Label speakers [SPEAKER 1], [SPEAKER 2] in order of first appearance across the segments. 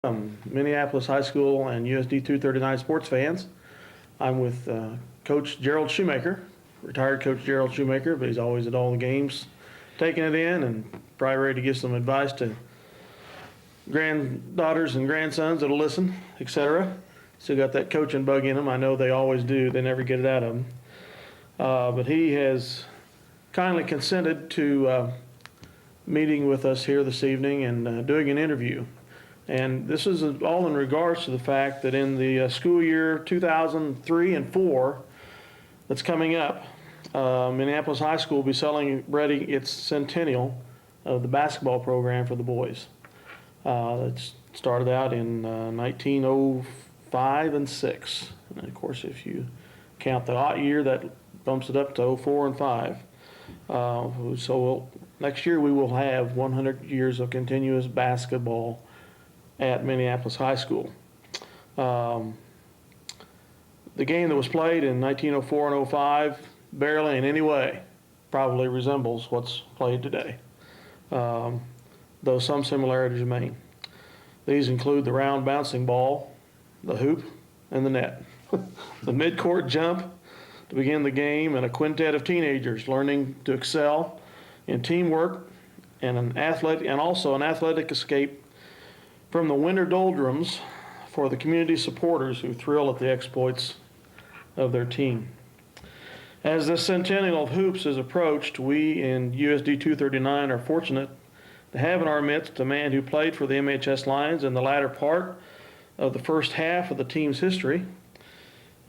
[SPEAKER 1] Minneapolis High School and USD 239 sports fans. I'm with Coach Gerald Shoemaker, retired Coach Gerald Shoemaker, but he's always at all the games, taking it in and probably ready to give some advice to granddaughters and grandsons that'll listen, etc. Still got that coaching bug in them. I know they always do. They never get it out of them. But he has kindly consented to meeting with us here this evening and doing an interview. And this is all in regards to the fact that in the school year 2003 and 4 that's coming up, Minneapolis High School will be celebrating its centennial of the basketball program for the boys. It started out in 1905 and 6. And of course, if you count the odd year, that bumps it up to 04 and 5. Next year we will have 100 years of continuous basketball at Minneapolis High School. The game that was played in 1904 and 05 barely in any way probably resembles what's played today, though some similarities remain. These include the round bouncing ball, the hoop, and the net. The midcourt jump to begin the game, and a quintet of teenagers learning to excel in teamwork and also an athletic escape from the winter doldrums for the community supporters who thrill at the exploits of their team. As this centennial of hoops is approached, we in USD 239 are fortunate to have in our midst a man who played for the MHS Lions in the latter part of the first half of the team's history,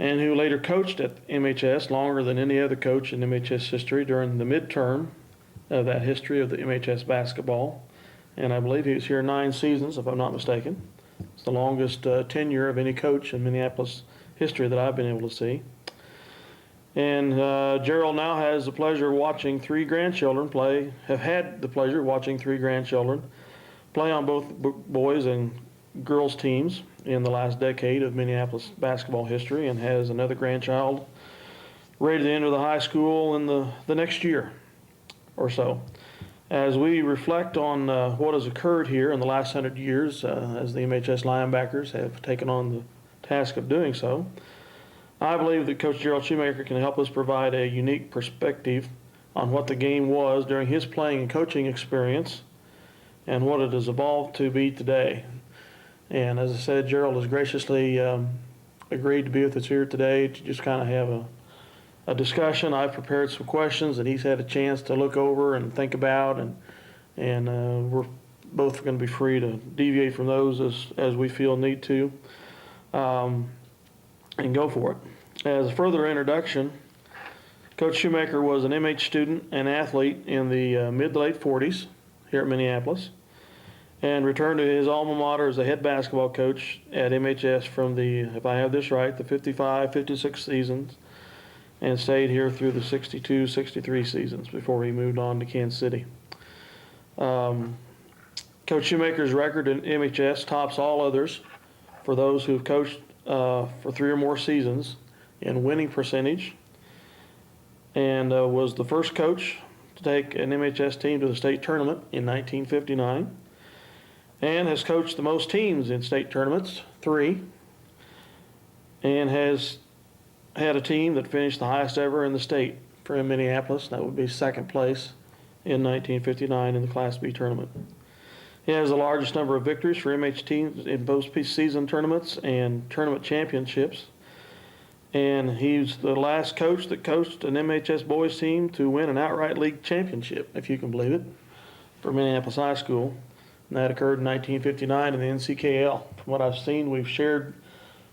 [SPEAKER 1] and who later coached at MHS longer than any other coach in MHS history during the midterm of that history of the MHS basketball. And I believe he was here 9 seasons, if I'm not mistaken. It's the longest tenure of any coach in Minneapolis history that I've been able to see. And Gerald now has the pleasure of watching 3 grandchildren play, have had the pleasure of watching 3 grandchildren play on both boys and girls teams in the last decade of Minneapolis basketball history, and has another grandchild ready to enter the high school in the next year or so. As we reflect on what has occurred here in the last 100 years, as the MHS linebackers have taken on the task of doing so, I believe that Coach Gerald Shoemaker can help us provide a unique perspective on what the game was during his playing and coaching experience and what it has evolved to be today. And as I said, Gerald has graciously agreed to be with us here today to just kind of have a discussion. I've prepared some questions that he's had a chance to look over and think about, and we're both going to be free to deviate from those as we feel need to, and go for it. As a further introduction, Coach Shoemaker was an MH student and athlete in the mid to late 40s here at Minneapolis, and returned to his alma mater as a head basketball coach at MHS from the, if I have this right, the 55, 56 seasons, and stayed here through the 62, 63 seasons before he moved on to Kansas City. Coach Shoemaker's record in MHS tops all others for those who've coached for 3 or more seasons in winning percentage, and was the first coach to take an MHS team to the state tournament in 1959, and has coached the most teams in state tournaments, 3, and has had a team that finished the highest ever in the state for Minneapolis. That would be 2nd place in 1959 in the Class B tournament. He has the largest number of victories for MH teams in both season tournaments and tournament championships. And he's the last coach that coached an MHS boys team to win an outright league championship, if you can believe it, for Minneapolis High School. And that occurred in 1959 in the NCKL. From what I've seen, we've shared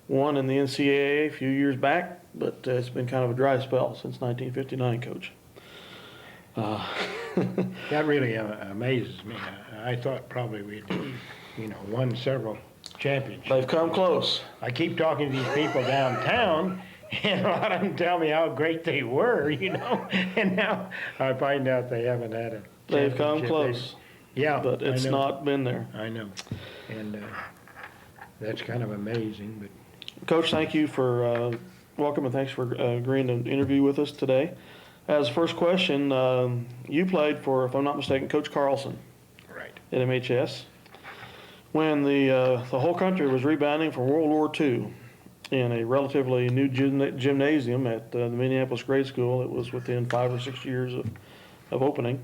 [SPEAKER 1] one in the NCAA a few years back, but it's been kind of a dry spell since 1959, Coach.
[SPEAKER 2] That really amazes me. I thought probably we'd, won several championships.
[SPEAKER 1] They've come close.
[SPEAKER 2] I keep talking to these people downtown, and a lot of them tell me how great they were, and now I find out they haven't had a championship.
[SPEAKER 1] They've come close.
[SPEAKER 2] Yeah,
[SPEAKER 1] but it's not been there.
[SPEAKER 2] I know, and that's kind of amazing. But
[SPEAKER 1] Coach, thank you for welcome, and thanks for agreeing to interview with us today. As first question, you played for, if I'm not mistaken, Coach Carlson.
[SPEAKER 2] Right.
[SPEAKER 1] At MHS. when the whole country was rebounding from World War II in a relatively new gymnasium at the Minneapolis grade school. It was within 5 or 6 years of opening.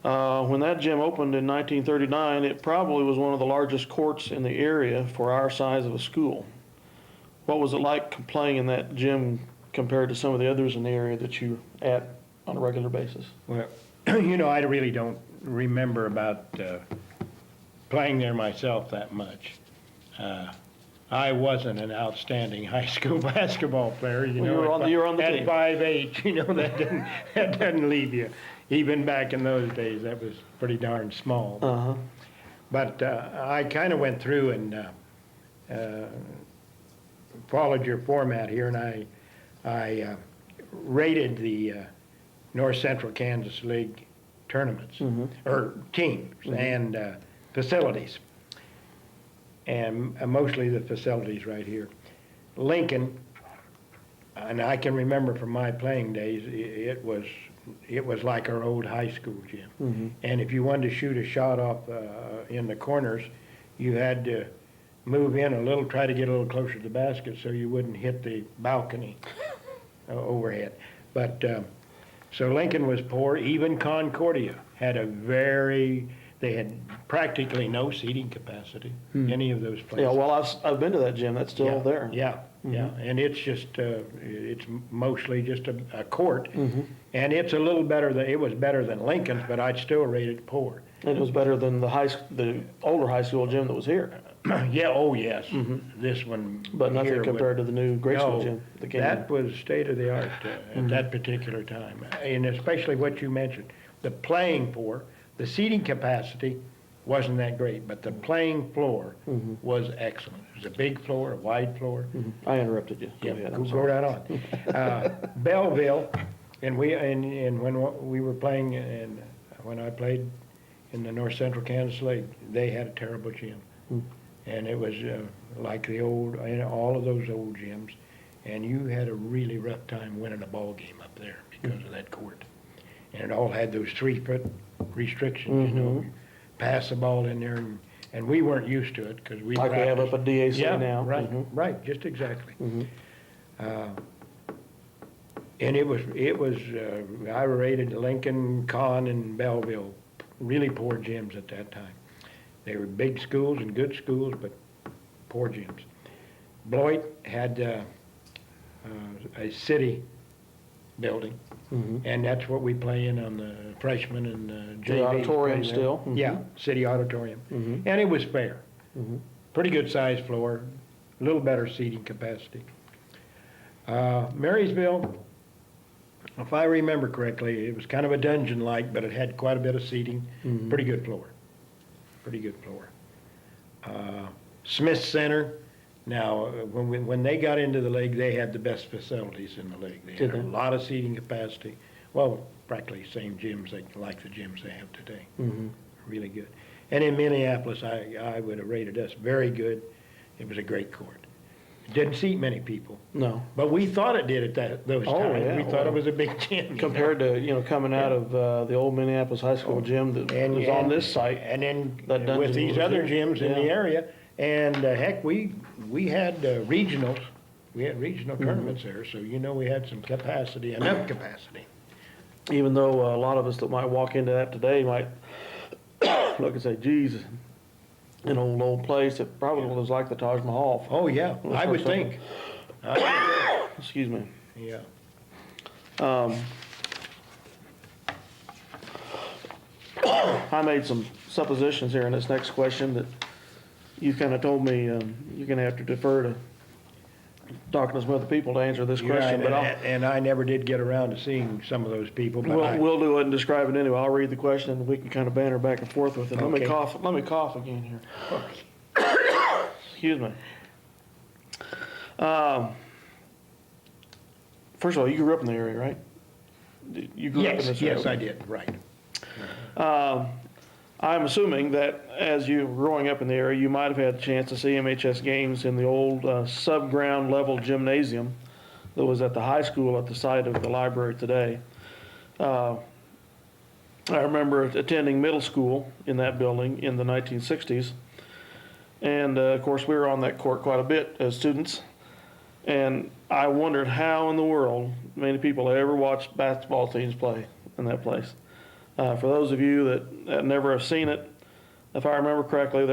[SPEAKER 1] When that gym opened in 1939, it probably was one of the largest courts in the area for our size of a school. What was it like playing in that gym compared to some of the others in the area that you were at on a regular basis?
[SPEAKER 2] Well, I really don't remember about playing there myself that much. I wasn't an outstanding high school basketball player,
[SPEAKER 1] Well, you were on the
[SPEAKER 2] at
[SPEAKER 1] team.
[SPEAKER 2] 5'8", that doesn't leave you. Even back in those days, that was pretty darn small.
[SPEAKER 1] Uh-huh.
[SPEAKER 2] But I kind of went through and followed your format here, and I rated the North Central Kansas League tournaments, or teams, and facilities, and mostly the facilities right here. Lincoln, and I can remember from my playing days, it was like our old high school gym. And if you wanted to shoot a shot off in the corners, you had to move in a little, try to get a little closer to the basket so you wouldn't hit the balcony overhead. But so Lincoln was poor. Even Concordia had they had practically no seating capacity, any of those places.
[SPEAKER 1] Yeah, well, I've been to that gym. That's still there.
[SPEAKER 2] Yeah, yeah, and it's just, it's mostly just a court, and it's a little better it was better than Lincoln's, but I'd still rate it poor.
[SPEAKER 1] And it was better than the older high school gym that was here.
[SPEAKER 2] Yeah, oh yes, this one.
[SPEAKER 1] But nothing
[SPEAKER 2] here
[SPEAKER 1] compared to the new grade school gym that came in.
[SPEAKER 2] That was state of the art at that particular time, and especially what you mentioned, the playing floor, the seating capacity wasn't that great, but the playing floor was excellent. It was a big floor, a wide floor.
[SPEAKER 1] I interrupted you. Go ahead. I'm
[SPEAKER 2] Go
[SPEAKER 1] sorry.
[SPEAKER 2] right on. Belleville, and when we were playing, and when I played in the North Central Kansas League, they had a terrible gym. And it was like all of those old gyms, and you had a really rough time winning a ball game up there because of that court. And it all had those 3-foot restrictions, pass the ball in there, and we weren't used to it because we
[SPEAKER 1] Like we have up at DAC
[SPEAKER 2] yeah,
[SPEAKER 1] now.
[SPEAKER 2] right, right, just exactly. And it was I rated Lincoln, Conn, and Belleville really poor gyms at that time. They were big schools and good schools, but poor gyms. Beloit had a city building, and that's what we play in on the freshman and JV.
[SPEAKER 1] The auditorium
[SPEAKER 2] play there.
[SPEAKER 1] still.
[SPEAKER 2] Yeah, city auditorium. And it was fair. Pretty good sized floor, a little better seating capacity. Marysville, if I remember correctly, it was kind of a dungeon-like, but it had quite a bit of seating. Pretty good floor. Pretty good floor. Smith Center, now, when they got into the league, they had the best facilities in the league. They had a lot of seating capacity. Well, practically same gyms like the gyms they have today. Really good. And in Minneapolis, I would have rated us very good. It was a great court. It didn't seat many people. No. But we thought it did at those times.
[SPEAKER 1] Yeah,
[SPEAKER 2] we thought it was a big gym.
[SPEAKER 1] Compared to, coming out of the old Minneapolis High School gym that was on this site.
[SPEAKER 2] And then with these other gyms in the area, and heck, we had regionals. We had regional tournaments there, so we had some capacity, enough capacity.
[SPEAKER 1] Even though a lot of us that might walk into that today might look and say, geez, an old place, it probably was like the Taj Mahal.
[SPEAKER 2] Oh, yeah, I would think.
[SPEAKER 1] Excuse me.
[SPEAKER 2] Yeah.
[SPEAKER 1] I made some suppositions here in this next question that you kind of told me you're going to have to defer to talking to some other people to answer this question. But
[SPEAKER 2] and I never did get around to seeing some of those people. But
[SPEAKER 1] we'll do it and describe it anyway. I'll read the question and we can kind of banter back and forth with it.
[SPEAKER 2] Okay.
[SPEAKER 1] Let me cough again here. Excuse me. First of all, you grew up in the area, right? You grew up in this area?
[SPEAKER 2] Yes, I did. Right.
[SPEAKER 1] I'm assuming that as you were growing up in the area, you might have had the chance to see MHS games in the old sub-ground level gymnasium that was at the high school at the site of the library today. I remember attending middle school in that building in the 1960s, And of course, we were on that court quite a bit as students. And I wondered how in the world many people ever watched basketball teams play in that place. For those of you that never have seen it, if I remember correctly,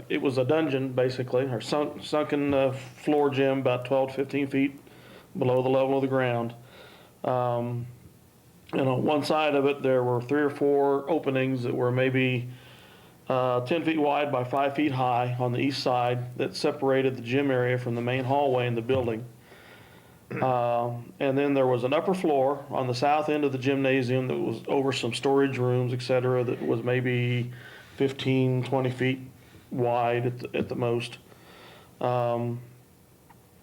[SPEAKER 1] it was a dungeon basically, or sunken floor gym about 12 to 15 feet below the level of the ground. And on one side of it, there were 3 or 4 openings that were maybe 10 feet wide by 5 feet high on the east side that separated the gym area from the main hallway in the building. And then there was an upper floor on the south end of the gymnasium that was over some storage rooms, et cetera, that was maybe 15, 20 feet wide at the most. And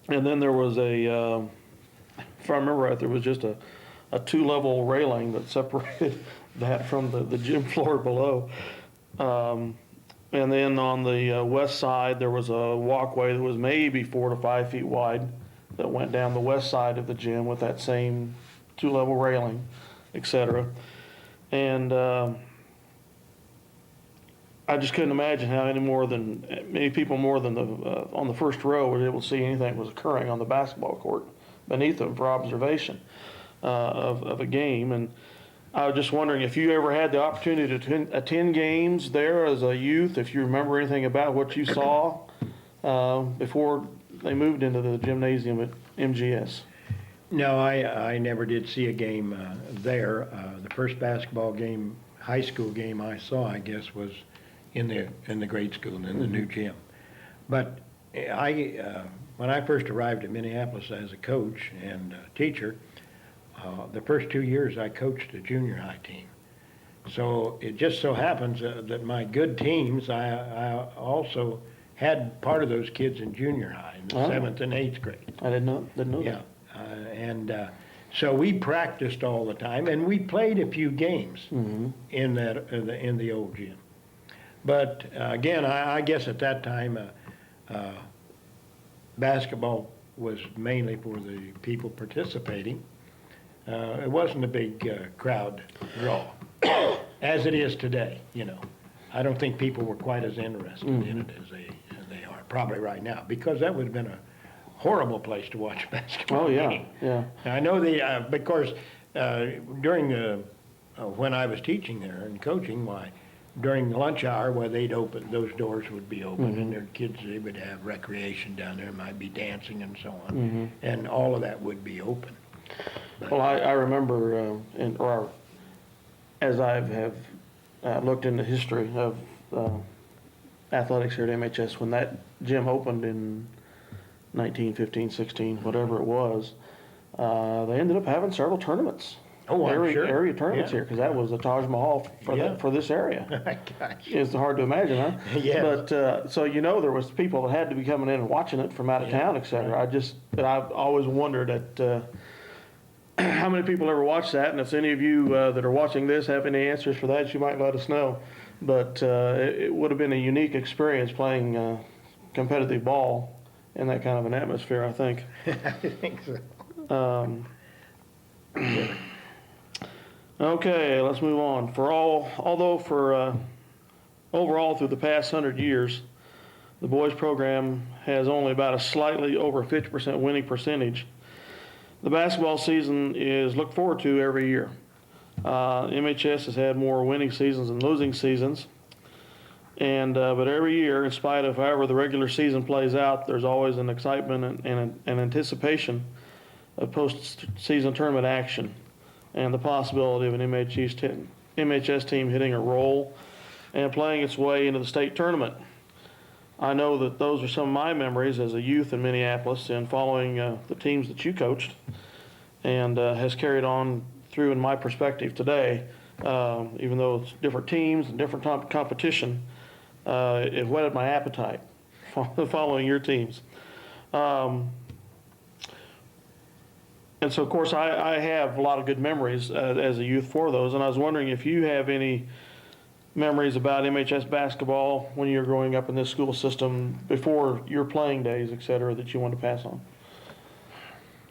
[SPEAKER 1] then there was if I remember right, there was just a 2-level railing that separated that from the gym floor below. And then on the west side, there was a walkway that was maybe 4 to 5 feet wide that went down the west side of the gym with that same 2-level railing, et cetera. And I just couldn't imagine how many people more than on the first row were able to see anything that was occurring on the basketball court beneath them for observation of a game. And I was just wondering if you ever had the opportunity to attend games there as a youth, if you remember anything about what you saw before they moved into the gymnasium at MGS.
[SPEAKER 2] No, I never did see a game there. The first basketball game, high school game I saw, I guess, was in the grade school in the new gym. But when I first arrived at Minneapolis as a coach and teacher, the first 2 years I coached a junior high team. So it just so happens that my good teams, I also had part of those kids in junior high, in the 7th and 8th grade.
[SPEAKER 1] I didn't know
[SPEAKER 2] Yeah,
[SPEAKER 1] that.
[SPEAKER 2] So we practiced all the time, and we played a few games in the old gym. But again, I guess at that time, basketball was mainly for the people participating. It wasn't a big crowd draw, as it is today, you know. I don't think people were quite as interested in it as they are probably right now, because that would have been a horrible place to watch a basketball game.
[SPEAKER 1] Yeah.
[SPEAKER 2] I know because during when I was teaching there and coaching, during the lunch hour, those doors would be open, and their kids, they would have recreation down there, might be dancing and so on, and all of that would be open.
[SPEAKER 1] Well, I remember, as I have looked into the history of athletics here at MHS, when that gym opened in 1915, 16, whatever it was, they ended up having several tournaments.
[SPEAKER 2] Oh, I'm sure.
[SPEAKER 1] Area tournaments here, because that was the Taj Mahal for this area.
[SPEAKER 2] Gosh.
[SPEAKER 1] It's hard to imagine, huh?
[SPEAKER 2] Yes.
[SPEAKER 1] But so there was people that had to be coming in and watching it from out of town, et cetera. Right. I've always wondered at how many people ever watch that, and if any of you that are watching this have any answers for that, you might let us know. But it would have been a unique experience playing competitive ball in that kind of an atmosphere, I think.
[SPEAKER 2] I think so.
[SPEAKER 1] Okay, let's move on. Although overall through the past 100 years, the boys program has only about a slightly over 50% winning percentage. The basketball season is looked forward to every year. MHS has had more winning seasons than losing seasons. But every year, in spite of however the regular season plays out, there's always an excitement and an anticipation of post-season tournament action and the possibility of an MHS team hitting a roll and playing its way into the state tournament. I know that those are some of my memories as a youth in Minneapolis and following the teams that you coached, and has carried on through in my perspective today. Even though it's different teams and different competition, it whetted my appetite following your teams. And so, of course, I have a lot of good memories as a youth for those, and I was wondering if you have any memories about MHS basketball when you were growing up in this school system before your playing days, et cetera, that you want to pass on.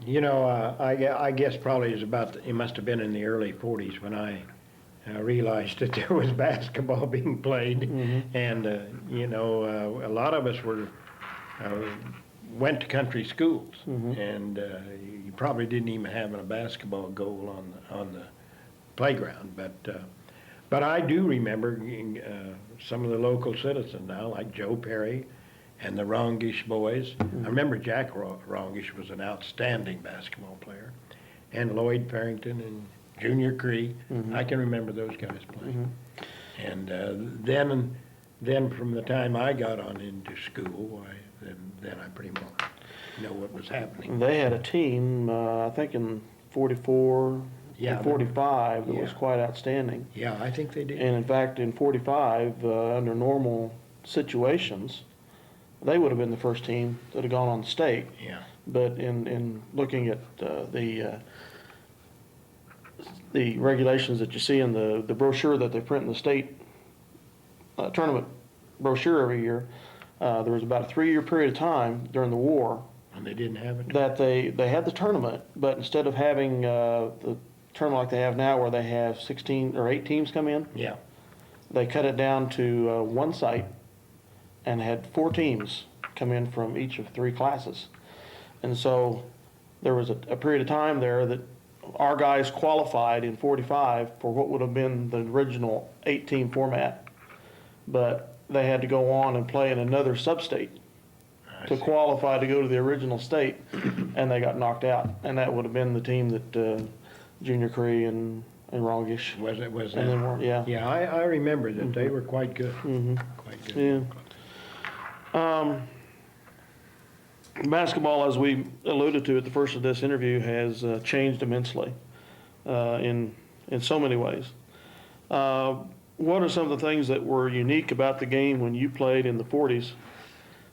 [SPEAKER 2] You know, I guess probably it must have been in the early 40s when I realized that there was basketball being played. And, a lot of us went to country schools, and you probably didn't even have a basketball goal on the playground. But I do remember some of the local citizens now, like Joe Perry and the Rongish boys. I remember Jack Rongish was an outstanding basketball player, and Lloyd Farrington and Junior Cree. I can remember those guys playing. And then from the time I got on into school, then I pretty much know what was happening.
[SPEAKER 1] They had a team, I think in 44 and 45 that was quite outstanding.
[SPEAKER 2] Yeah, I think they did.
[SPEAKER 1] And in fact, in 45, under normal situations, they would have been the first team that had gone on the state.
[SPEAKER 2] Yeah.
[SPEAKER 1] But in looking at the regulations that you see in the brochure that they print in the state tournament brochure every year, there was about a 3-year period of time during the war
[SPEAKER 2] And they didn't have it?
[SPEAKER 1] that they had the tournament, but instead of having the tournament like they have now where they have 16 or 8 teams come in,
[SPEAKER 2] Yeah.
[SPEAKER 1] they cut it down to one site and had 4 teams come in from each of 3 classes. And so there was a period of time there that our guys qualified in 45 for what would have been the original 8-team format, but they had to go on and play in another sub-state to qualify to go to the original state, and they got knocked out. And that would have been the team that Junior Cree and Rongish.
[SPEAKER 2] Was that?
[SPEAKER 1] And then yeah.
[SPEAKER 2] Yeah, I remember that they were quite good. Quite good.
[SPEAKER 1] Yeah. Basketball, as we alluded to at the first of this interview, has changed immensely in so many ways. What are some of the things that were unique about the game when you played in the 40s?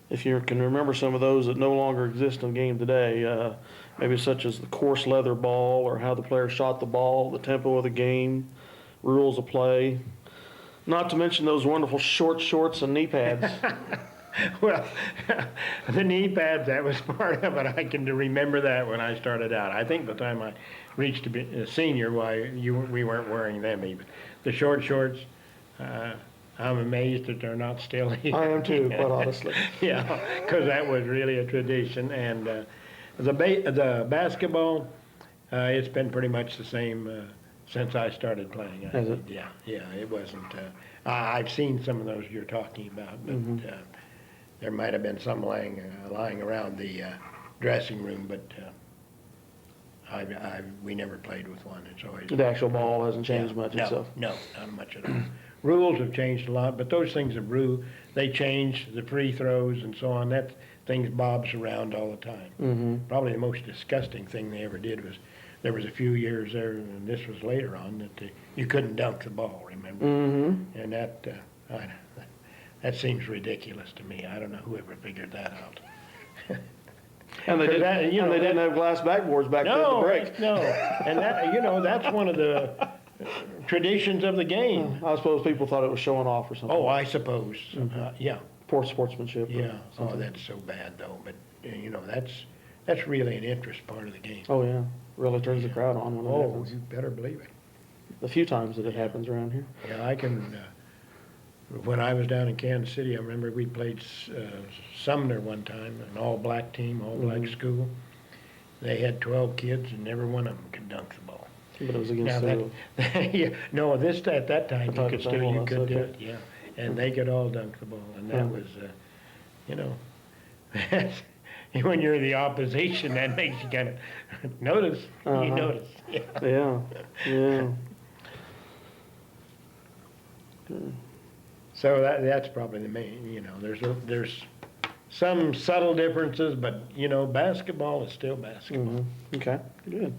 [SPEAKER 1] If you can remember some of those that no longer exist in the game today, maybe such as the coarse leather ball, or how the player shot the ball, the tempo of the game, rules of play. Not to mention those wonderful short shorts and knee pads.
[SPEAKER 2] Well, the knee pads, that was part of it. I can remember that when I started out. I think by the time I reached to be a senior, we weren't wearing them even. The short shorts, I'm amazed that they're not still here.
[SPEAKER 1] I am too, quite honestly.
[SPEAKER 2] Yeah, because that was really a tradition. And the basketball, it's been pretty much the same since I started playing.
[SPEAKER 1] Has it?
[SPEAKER 2] Yeah, it wasn't. I've seen some of those you're talking about, but there might have been some lying around the dressing room, but we never played with one. It's always
[SPEAKER 1] The actual ball hasn't changed much itself.
[SPEAKER 2] No, not much at all. Rules have changed a lot, but those things they change, the free throws and so on. That things bobs around all the time. Probably the most disgusting thing they ever did was there was a few years there, and this was later on, that you couldn't dunk the ball. Remember? And that seems ridiculous to me. I don't know whoever figured that out.
[SPEAKER 1] And they didn't have glass backboards back there to break.
[SPEAKER 2] No, and that's one of the traditions of the game.
[SPEAKER 1] I suppose people thought it was showing off or something.
[SPEAKER 2] Oh, I suppose. Yeah.
[SPEAKER 1] Poor sportsmanship.
[SPEAKER 2] Yeah. Oh, that's so bad though. But that's really an interest part of the game.
[SPEAKER 1] Oh yeah, really turns the crowd on when it
[SPEAKER 2] Oh,
[SPEAKER 1] happens.
[SPEAKER 2] you better believe it.
[SPEAKER 1] The few times that it happens around here.
[SPEAKER 2] Yeah, I can. When I was down in Kansas City, I remember we played Sumner one time, an all-black team, all-black school. They had 12 kids, and every one of them could dunk the ball.
[SPEAKER 1] But it was against the...
[SPEAKER 2] Yeah, no, at that time you could
[SPEAKER 1] okay.
[SPEAKER 2] do it, yeah. And they could all dunk the ball, and that was, when you're the opposition, that makes you kind of notice. You notice.
[SPEAKER 1] Yeah. Good.
[SPEAKER 2] So that's probably the main. There's some subtle differences, but basketball is still basketball.
[SPEAKER 1] Okay, good.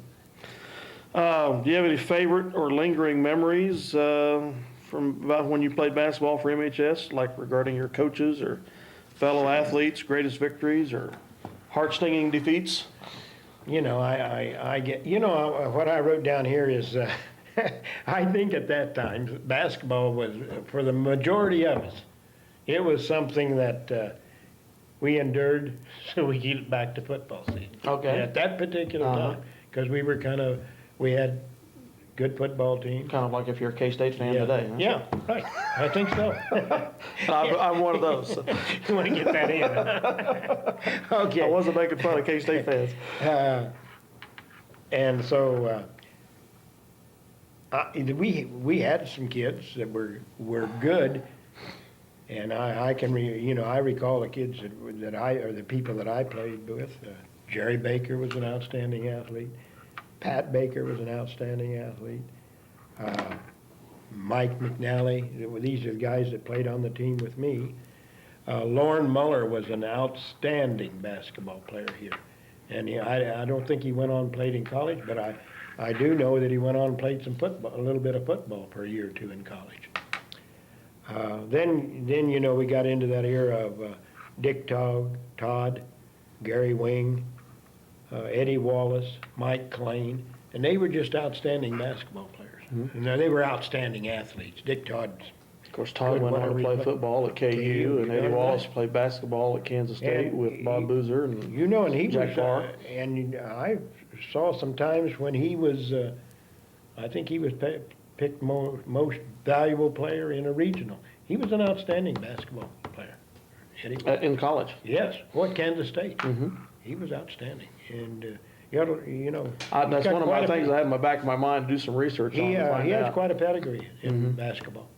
[SPEAKER 1] Do you have any favorite or lingering memories from about when you played basketball for MHS, like regarding your coaches or fellow athletes, greatest victories or heart-stinging defeats?
[SPEAKER 2] I get. What I wrote down here is. I think at that time, basketball was, for the majority of us, it was something that we endured so we could get back to football season.
[SPEAKER 1] Okay.
[SPEAKER 2] And at that particular time, because we had good football team.
[SPEAKER 1] Kind of like if you're a K-State fan
[SPEAKER 2] Yeah.
[SPEAKER 1] today, huh?
[SPEAKER 2] Yeah, right. I think so.
[SPEAKER 1] I'm one of those. So.
[SPEAKER 2] You want to get that in? Okay.
[SPEAKER 1] I wasn't making fun of K-State fans.
[SPEAKER 2] And so we had some kids that were good, and I can I recall the kids the people that I played with. Jerry Baker was an outstanding athlete. Pat Baker was an outstanding athlete. Mike McNally. These are the guys that played on the team with me. Lorne Muller was an outstanding basketball player here. And I don't think he went on and played in college, but I do know that he went on and played some football, a little bit of football for a year or two in college. Then we got into that era of Dick Todd, Gary Wing, Eddie Wallace, Mike Klain, and they were just outstanding basketball players. Mm-hmm. And they were outstanding athletes. Dick Todd.
[SPEAKER 1] Of course, Todd went on to play football at KU, and Eddie Wallace played basketball at Kansas State with Bob Boozer and
[SPEAKER 2] and he
[SPEAKER 1] Jack Clark.
[SPEAKER 2] And I saw some times when he was, I think he was picked most valuable player in a regional. He was an outstanding basketball player. Eddie Wallace.
[SPEAKER 1] In college?
[SPEAKER 2] Yes, at Kansas State.
[SPEAKER 1] Mm-hmm.
[SPEAKER 2] He was outstanding, and
[SPEAKER 1] that's one of my things I had in the back of my mind to do some research on.
[SPEAKER 2] He has quite a pedigree in basketball.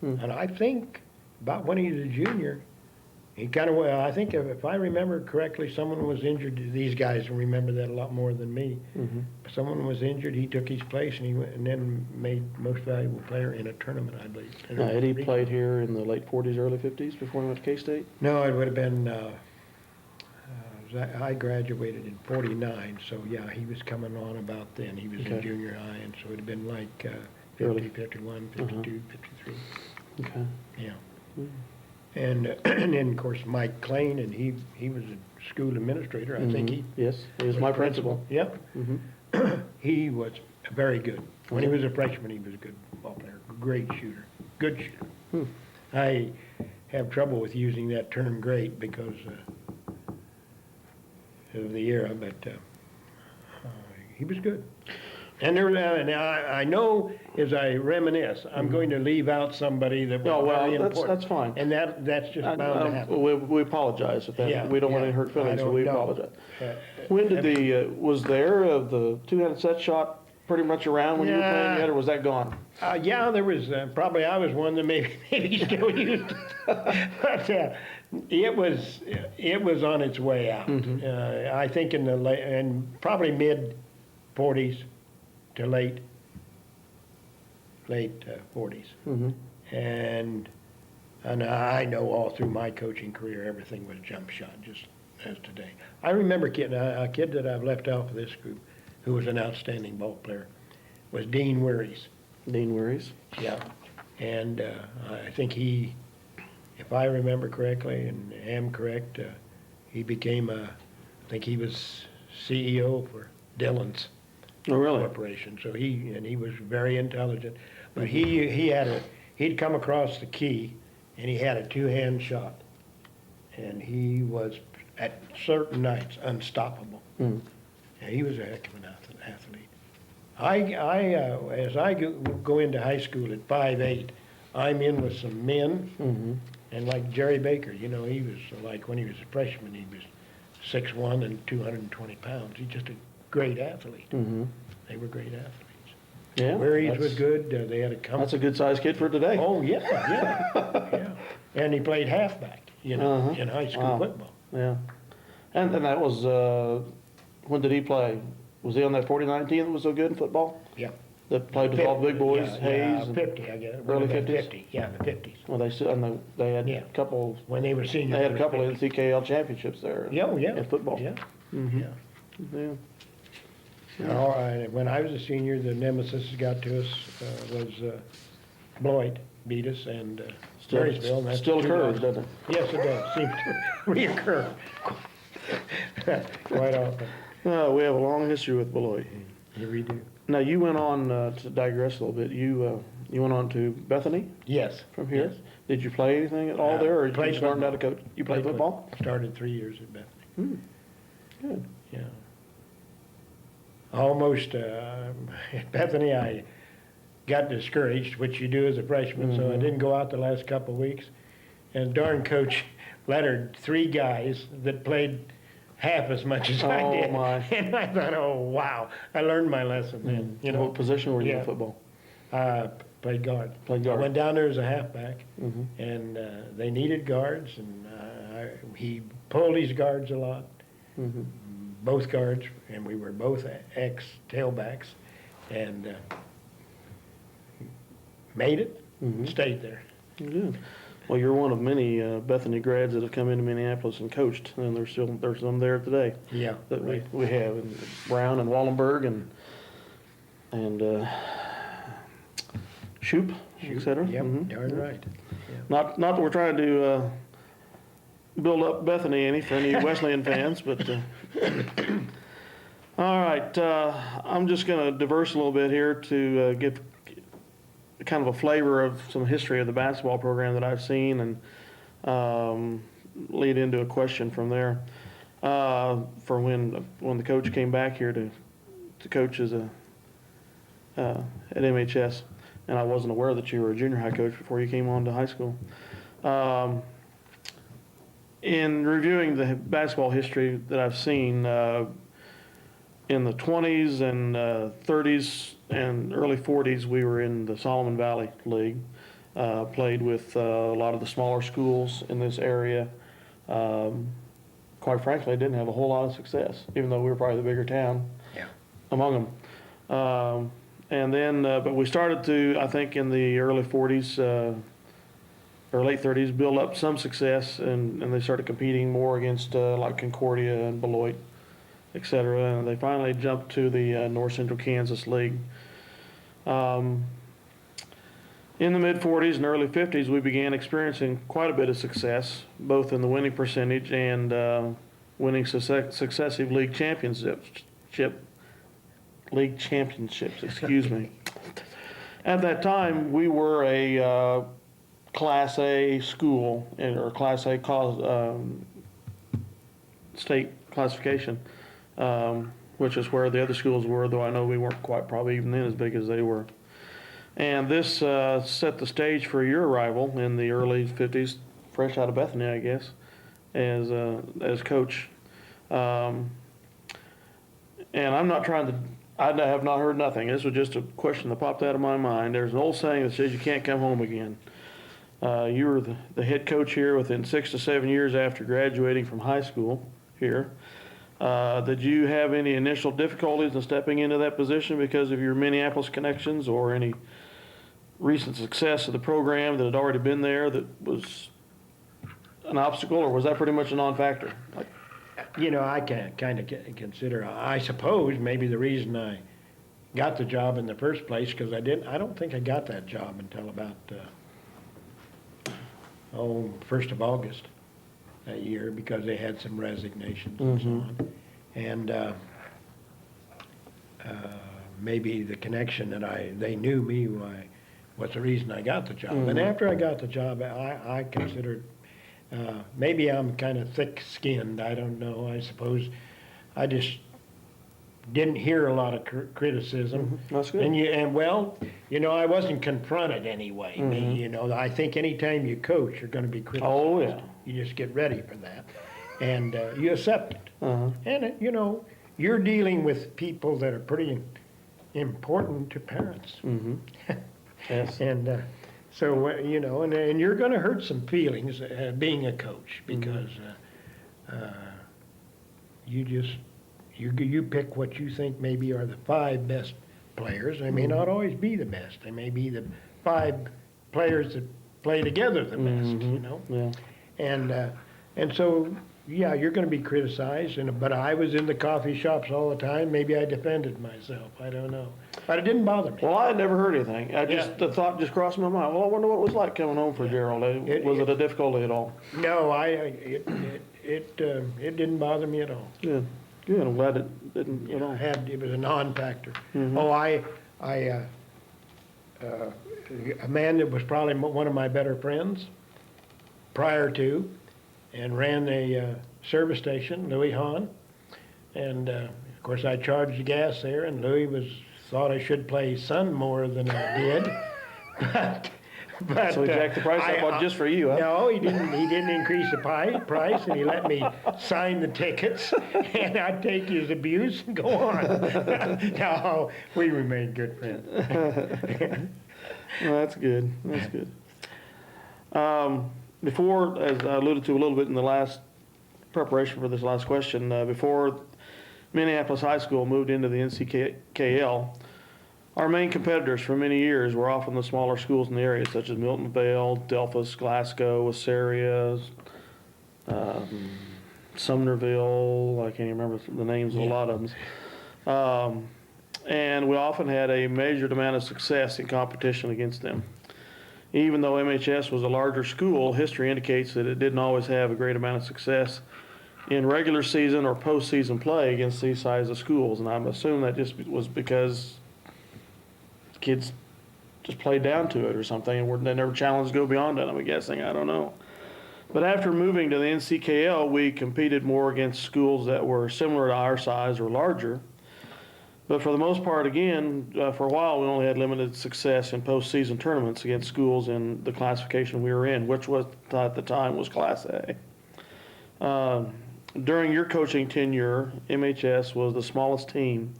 [SPEAKER 2] And I think about when he was a junior, he kind of, I think if I remember correctly, someone was injured. These guys remember that a lot more than me. Mm-hmm. Someone was injured, he took his place, and he went and then made most valuable player in a tournament, I believe.
[SPEAKER 1] Now, Eddie played here in the late 40s, early 50s before he went to K-State?
[SPEAKER 2] No, it would have been, I graduated in 49, so yeah, he was coming on about then. He was in junior high, and so it would have been like 50, 51, 52, 53.
[SPEAKER 1] Okay.
[SPEAKER 2] Yeah. And then, of course, Mike Klain, and he was a school administrator. I think he
[SPEAKER 1] was my principal.
[SPEAKER 2] Yep. Mm-hmm. He was very good. When he was a freshman, he was a good ball player, great shooter, good shooter. I have trouble with using that term "great" because of the era, but he was good. And I know as I reminisce, I'm going to leave out somebody that was very important.
[SPEAKER 1] That's fine.
[SPEAKER 2] And that's just bound to happen.
[SPEAKER 1] We apologize if that.
[SPEAKER 2] Yeah,
[SPEAKER 1] we don't want any hurt feelings, so we apologize. When did was the two-handed set shot pretty much around when you were playing yet, or was that gone?
[SPEAKER 2] There was probably I was one that maybe still used it. But it was on its way out. Mm-hmm. I think in the probably mid 40s to late 40s. Mm-hmm. And I know all through my coaching career, everything was jump shot, just as today. I remember a kid that I've left off of this group, who was an outstanding ball player, was Dean Wearies.
[SPEAKER 1] Dean Wearies?
[SPEAKER 2] Yeah. And I think he, if I remember correctly and am correct, he became I think he was CEO for Dillon's.
[SPEAKER 1] Oh, really?
[SPEAKER 2] Corporation. So he was very intelligent, but he'd come across the key, and he had a two-hand shot, and he was at certain nights unstoppable. Mm. And he was a heck of an athlete. As I go into high school at 5'8", I'm in with some men, and like Jerry Baker, he was like when he was a freshman, he was 6'1" and 220 pounds. He's just a great athlete. Mm-hmm. They were great athletes.
[SPEAKER 1] Yeah,
[SPEAKER 2] Wearies was good. They had a
[SPEAKER 1] That's a good-sized kid for today.
[SPEAKER 2] Oh yeah. And he played halfback, in high school football.
[SPEAKER 1] Yeah, and that was when did he play? Was he on that 49 team that was so good in football?
[SPEAKER 2] Yeah.
[SPEAKER 1] That played with all the big boys, Hayes.
[SPEAKER 2] 50, I guess.
[SPEAKER 1] Early 50s.
[SPEAKER 2] 50, yeah, the 50s.
[SPEAKER 1] Well, they had a couple.
[SPEAKER 2] When they were seniors.
[SPEAKER 1] They had a couple of NCKL championships there.
[SPEAKER 2] Yeah.
[SPEAKER 1] In football.
[SPEAKER 2] Yeah.
[SPEAKER 1] Mm-hmm.
[SPEAKER 2] Yeah. When I was a senior, the nemesis that got to us was Beloit beat us, and Marysville. And
[SPEAKER 1] still occurs, doesn't it?
[SPEAKER 2] Yes, it does. Seems to reoccur quite often.
[SPEAKER 1] We have a long history with Beloit.
[SPEAKER 2] Yeah, we do.
[SPEAKER 1] Now, you went on, to digress a little bit, you went on to Bethany?
[SPEAKER 2] Yes.
[SPEAKER 1] From here?
[SPEAKER 2] Yes.
[SPEAKER 1] Did you play anything at all there, or did you learn how to coach? You played football?
[SPEAKER 2] Started 3 years at Bethany.
[SPEAKER 1] Good.
[SPEAKER 2] Yeah. Almost, at Bethany, got discouraged, which you do as a freshman, so I didn't go out the last couple of weeks. And darn coach lettered 3 guys that played half as much as I
[SPEAKER 1] Oh,
[SPEAKER 2] did.
[SPEAKER 1] my.
[SPEAKER 2] And I thought, oh, wow, I learned my lesson then, you know.
[SPEAKER 1] What position were you in
[SPEAKER 2] Yeah.
[SPEAKER 1] football?
[SPEAKER 2] Played guard.
[SPEAKER 1] Played guard.
[SPEAKER 2] I went down there as a halfback,
[SPEAKER 1] Mhm.
[SPEAKER 2] and they needed guards, and he pulled his guards a lot,
[SPEAKER 1] Mhm.
[SPEAKER 2] both guards, and we were both ex-tailbacks, and made it,
[SPEAKER 1] Mhm.
[SPEAKER 2] stayed there.
[SPEAKER 1] Good. Well, you're one of many Bethany grads that have come into Minneapolis and coached, and there's some there today
[SPEAKER 2] Yeah,
[SPEAKER 1] that
[SPEAKER 2] right.
[SPEAKER 1] we have, and Brown and Wallenberg and Shoup, et cetera.
[SPEAKER 2] Yep,
[SPEAKER 1] Mhm.
[SPEAKER 2] darn right.
[SPEAKER 1] Not that we're trying to build up Bethany any for any Wesleyan fans, but all right. I'm just going to diverse a little bit here to give kind of a flavor of some history of the basketball program that I've seen, and lead into a question from there. For when the coach came back here to coach as at MHS, and I wasn't aware that you were a junior high coach before you came on to high school. In reviewing the basketball history that I've seen, in the 20s and 30s and early 40s, we were in the Solomon Valley League. Played with a lot of the smaller schools in this area. Quite frankly, didn't have a whole lot of success, even though we were probably the bigger town among them. And then, but we started to, I think, in the early 40s or late 30s, build up some success, and they started competing more against like Concordia and Beloit, et cetera. And they finally jumped to the North Central Kansas League. In the mid-40s and early 50s, we began experiencing quite a bit of success, both in the winning percentage and winning successive league championships. Excuse me. At that time, we were a Class A school, or Class A state classification, which is where the other schools were, though I know we weren't quite probably even then as big as they were. And this set the stage for your arrival in the early 50s, fresh out of Bethany, I guess, as coach. And I'm not trying to, I have not heard nothing. This was just a question that popped out of my mind. There's an old saying that says you can't come home again. You were the head coach here within 6 to 7 years after graduating from high school here. Did you have any initial difficulties in stepping into that position because of your Minneapolis connections, or any recent success of the program that had already been there that was an obstacle, or was that pretty much a non-factor?
[SPEAKER 2] You know, I can kind of consider, I suppose, maybe the reason I got the job in the first place, because I don't think I got that job until about, 1st of August that year, because they had some resignations and so on. And maybe the connection that they knew me was the reason I got the job. And after I got the job, I considered, maybe I'm kind of thick-skinned, I don't know, I suppose. I just didn't hear a lot of criticism.
[SPEAKER 1] That's good.
[SPEAKER 2] And well, you know, I wasn't confronted anyway. You know, I think anytime you coach, you're going to be criticized.
[SPEAKER 1] Oh, yeah.
[SPEAKER 2] You just get ready for that, and you accept it. And you know, you're dealing with people that are pretty important to parents.
[SPEAKER 1] Yes.
[SPEAKER 2] And so you know, and you're going to hurt some feelings being a coach, because you pick what you think maybe are the 5 best players. They may not always be the best. They may be the 5 players that play together the best. You know.
[SPEAKER 1] Yeah.
[SPEAKER 2] And so, yeah, you're going to be criticized. But I was in the coffee shops all the time. Maybe I defended myself. I don't know. But it didn't bother me.
[SPEAKER 1] Well, I had never heard anything. The thought just crossed my mind. Well, I wonder what it was like coming home for Gerald. Was it a difficulty at all?
[SPEAKER 2] No, it didn't bother me at all.
[SPEAKER 1] Good. Good. I'm glad it didn't at all.
[SPEAKER 2] It was a non-factor. Oh, a man that was probably one of my better friends prior to, and ran a service station, Louis Hahn. And of course I charged the gas there, and Louis was thought I should play son more than I did. But,
[SPEAKER 1] So he jacked the price up just for you, huh?
[SPEAKER 2] No, he didn't. He didn't increase the price, and he let me sign the tickets, and I'd take his abuse and go on. No, we remained good friends.
[SPEAKER 1] Well, that's good. That's good. Before, as I alluded to a little bit in the last preparation for this last question, before Minneapolis High School moved into the NCKL, our main competitors for many years were often the smaller schools in the area, such as Milton Vale, Delphus, Glasgow, Wassaria, Sumnerville. I can't even remember the names of a lot of them. And we often had a measured amount of success in competition against them. Even though MHS was a larger school, history indicates that it didn't always have a great amount of success in regular season or postseason play against these size of schools. And I'm assuming that just was because kids just played down to it or something, and they never challenged to go beyond it, I'm guessing. I don't know. But after moving to the NCKL, we competed more against schools that were similar to our size or larger. But for the most part, again, for a while, we only had limited success in postseason tournaments against schools in the classification we were in, which was at the time was Class A. During your coaching tenure, MHS was the smallest team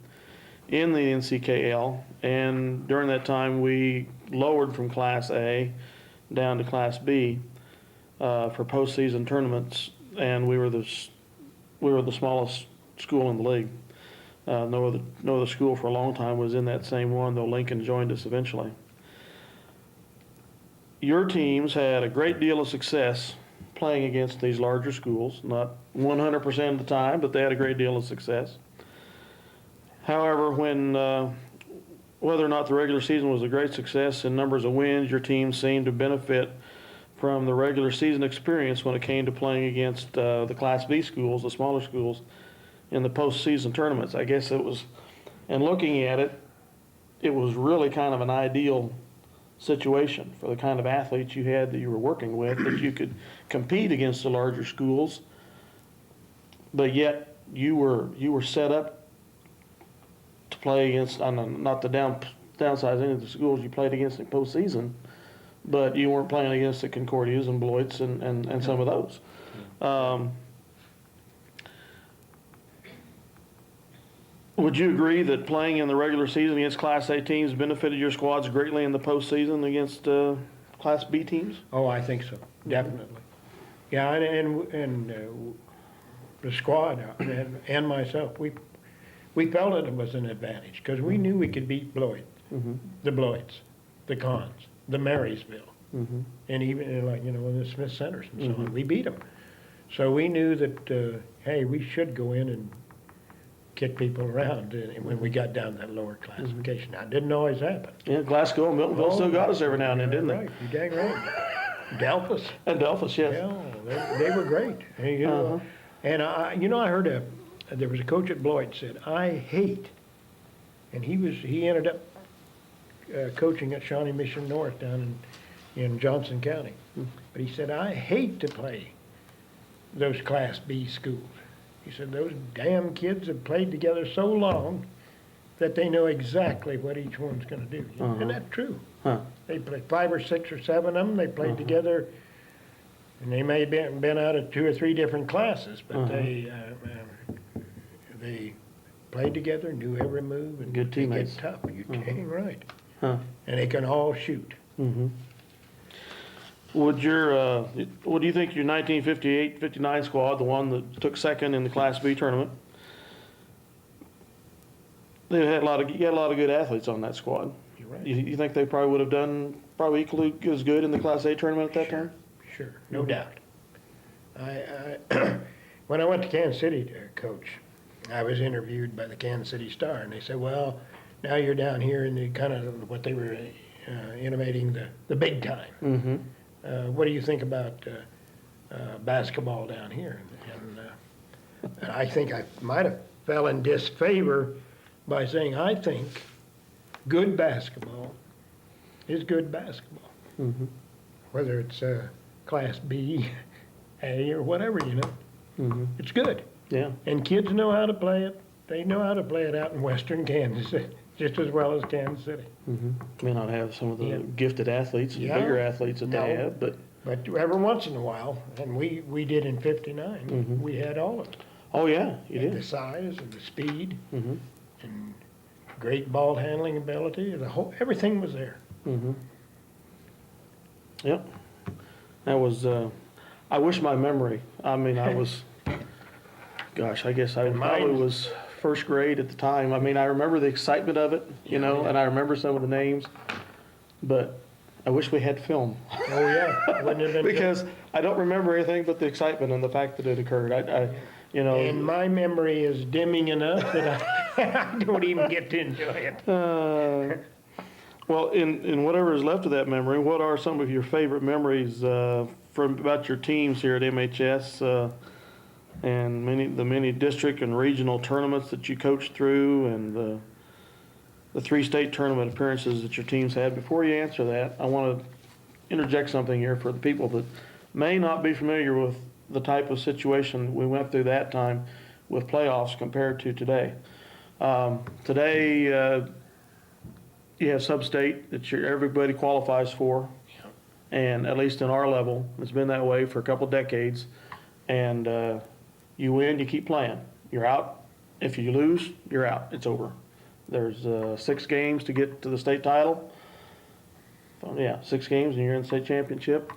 [SPEAKER 1] in the NCKL, and during that time, we lowered from Class A down to Class B for postseason tournaments, and we were the smallest school in the league. No other school for a long time was in that same one, though Lincoln joined us eventually. Your teams had a great deal of success playing against these larger schools, not 100% of the time, but they had a great deal of success. However, whether or not the regular season was a great success in numbers of wins, your team seemed to benefit from the regular season experience when it came to playing against the Class B schools, the smaller schools, in the postseason tournaments. I guess it was, and looking at it, it was really kind of an ideal situation for the kind of athletes you had that you were working with, that you could compete against the larger schools, but yet you were set up to play against, not the downsize any of the schools you played against in postseason, but you weren't playing against the Concordias and Beloits and some of those. Would you agree that playing in the regular season against Class A teams benefited your squads greatly in the postseason against Class B teams?
[SPEAKER 2] Oh, I think so, definitely. Yeah, and the squad and myself, we felt it was an advantage because we knew we could beat Beloit, the Beloits, the Cons, the Marysville, and even in the Smith Centers and so on. We beat them. So we knew that, hey, we should go in and kick people around when we got down that lower classification. Now, it didn't always happen.
[SPEAKER 1] Yeah, Glasgow and Miltonville still got us every now and then, didn't
[SPEAKER 2] right. You're dang right. Delphus.
[SPEAKER 1] And Delphus, yes.
[SPEAKER 2] Yeah, they were great. And, and I heard there was a coach at Beloit said, I hate, and he ended up coaching at Shawnee Mission North down in Johnson County. But he said, I hate to play those Class B schools. He said, those damn kids have played together so long that they know exactly what each one's going to do. And that's true. They played 5 or 6 or 7 of them. They played together, and they may have been out of 2 or 3 different classes, but they played together, knew every move, and
[SPEAKER 1] good teammates.
[SPEAKER 2] They get tough. You're dang right. And they can all shoot.
[SPEAKER 1] What do you think your 1958-59 squad, the one that took second in the Class B tournament, they had a lot of good athletes on that squad.
[SPEAKER 2] You're right.
[SPEAKER 1] You think they probably would have done equally as good in the Class A tournament at that time?
[SPEAKER 2] Sure, no doubt. I when I went to Kansas City to coach, I was interviewed by the Kansas City Star, and they said, well, now you're down here in the kind of what they were intimating the big time. What do you think about basketball down here? And I think I might have fell in disfavor by saying I think good basketball is good basketball. Whether it's Class B, A, or whatever, it's good.
[SPEAKER 1] Yeah.
[SPEAKER 2] And kids know how to play it. they know how to play it out in western Kansas just as well as Kansas City.
[SPEAKER 1] May not have some of the
[SPEAKER 2] Yeah.
[SPEAKER 1] gifted athletes, and
[SPEAKER 2] Yeah.
[SPEAKER 1] bigger athletes that
[SPEAKER 2] No.
[SPEAKER 1] they have, but,
[SPEAKER 2] But every once in a while, and we did in '59, we had all of it.
[SPEAKER 1] oh, yeah, you
[SPEAKER 2] The
[SPEAKER 1] did.
[SPEAKER 2] size and the speed
[SPEAKER 1] Mm-hmm.
[SPEAKER 2] and great ball handling ability, everything was there.
[SPEAKER 1] Mm-hmm. Yep. That was, I wish my memory, I mean, I was, gosh, I guess I
[SPEAKER 2] And
[SPEAKER 1] probably
[SPEAKER 2] mine-
[SPEAKER 1] was first grade at the time. I mean, I remember the excitement of it, you know, and I remember some of the names, but I wish we had film.
[SPEAKER 2] Oh, yeah, wouldn't have been.
[SPEAKER 1] Because I don't remember anything but the excitement and the fact that it occurred. You know.
[SPEAKER 2] And my memory is dimming enough that I don't even get to enjoy it.
[SPEAKER 1] Well, in whatever is left of that memory, what are some of your favorite memories from about your teams here at MHS and the many district and regional tournaments that you coached through, and the 3 state tournament appearances that your teams had? Before you answer that, I want to interject something here for the people that may not be familiar with the type of situation we went through that time with playoffs compared to today. Today, you have sub-state that everybody qualifies for, and at least in our level, it's been that way for a couple decades. And you win, you keep playing. You're out. If you lose, you're out. It's over. There's 6 games to get to the state title. Yeah, 6 games and you're in the state championship.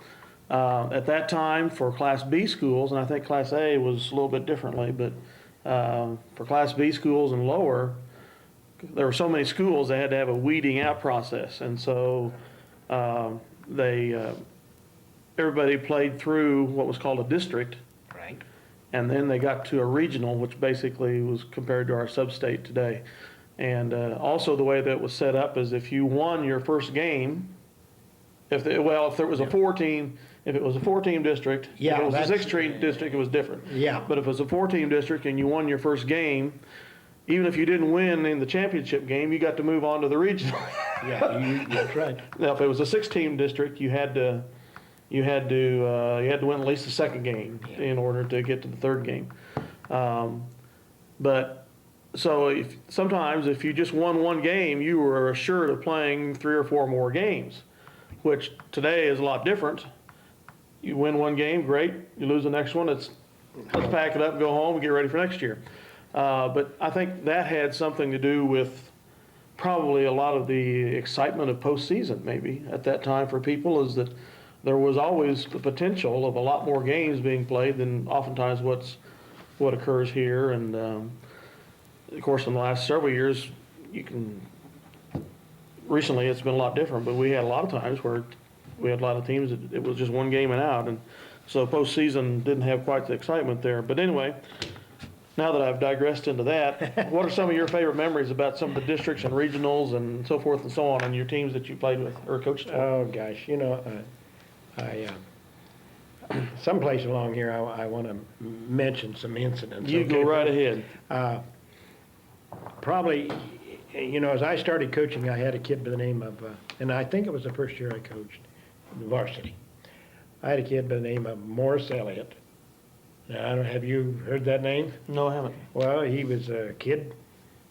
[SPEAKER 1] At that time, for Class B schools, and I think Class A was a little bit differently, but for Class B schools and lower, there were so many schools, they had to have a weeding out process. And so everybody played through what was called a district.
[SPEAKER 2] Right.
[SPEAKER 1] And then they got to a regional, which basically was compared to our sub-state today. And also the way that it was set up is if you won your first game, if there was a 4-team, if it was a 4-team district,
[SPEAKER 2] Yeah,
[SPEAKER 1] if it was a
[SPEAKER 2] that's-
[SPEAKER 1] 6-team district, it was different.
[SPEAKER 2] Yeah.
[SPEAKER 1] But if it was a 4-team district and you won your first game, even if you didn't win in the championship game, you got to move on to the regional.
[SPEAKER 2] Yeah, that's right.
[SPEAKER 1] Now, if it was a 6-team district, you had to win at least the second game in order to get to the third game. But so sometimes if you just won one game, you were assured of playing 3 or 4 more games, which today is a lot different. You win one game, great. You lose the next one, let's pack it up, go home, and get ready for next year. But I think that had something to do with probably a lot of the excitement of postseason maybe at that time for people, is that there was always the potential of a lot more games being played than oftentimes what occurs here. And of course, in the last several years, recently it's been a lot different, but we had a lot of times where we had a lot of teams that it was just one game and out. And so postseason didn't have quite the excitement there. But anyway, now that I've digressed into that, what are some of your favorite memories about some of the districts and regionals and so forth and so on, and your teams that you played with or coached for?
[SPEAKER 2] Oh, gosh, someplace along here, I want to mention some incidents.
[SPEAKER 1] You go right ahead.
[SPEAKER 2] Probably, as I started coaching, I had a kid by the name of, and I think it was the first year I coached varsity. I had a kid by the name of Morris Elliott. Now, have you heard that name?
[SPEAKER 1] No, I haven't.
[SPEAKER 2] Well, he was a kid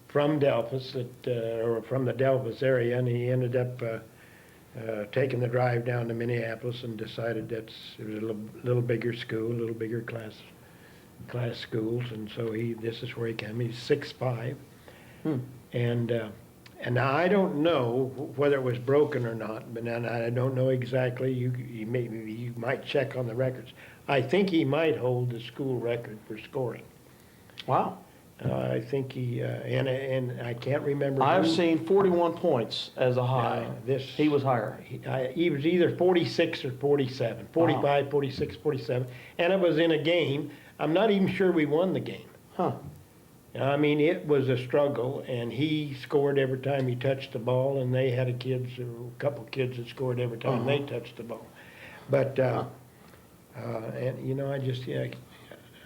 [SPEAKER 2] from Delphus, or from the Delphus area, and he ended up taking the drive down to Minneapolis and decided it was a little bigger school, a little bigger class schools, and so this is where he came. He's 6'5", and now I don't know whether it was broken or not, but then I don't know exactly. You might check on the records. I think he might hold the school record for scoring.
[SPEAKER 1] Wow.
[SPEAKER 2] I think he and I can't remember.
[SPEAKER 1] I've
[SPEAKER 2] who.
[SPEAKER 1] seen 41 points as a high. He was higher.
[SPEAKER 2] He was either 46 or 47, 45, 46, 47, and it was in a game. I'm not even sure we won the game.
[SPEAKER 1] Huh.
[SPEAKER 2] I mean, it was a struggle, and he scored every time he touched the ball, and they had a couple kids that scored every time they touched the ball. But, and I just,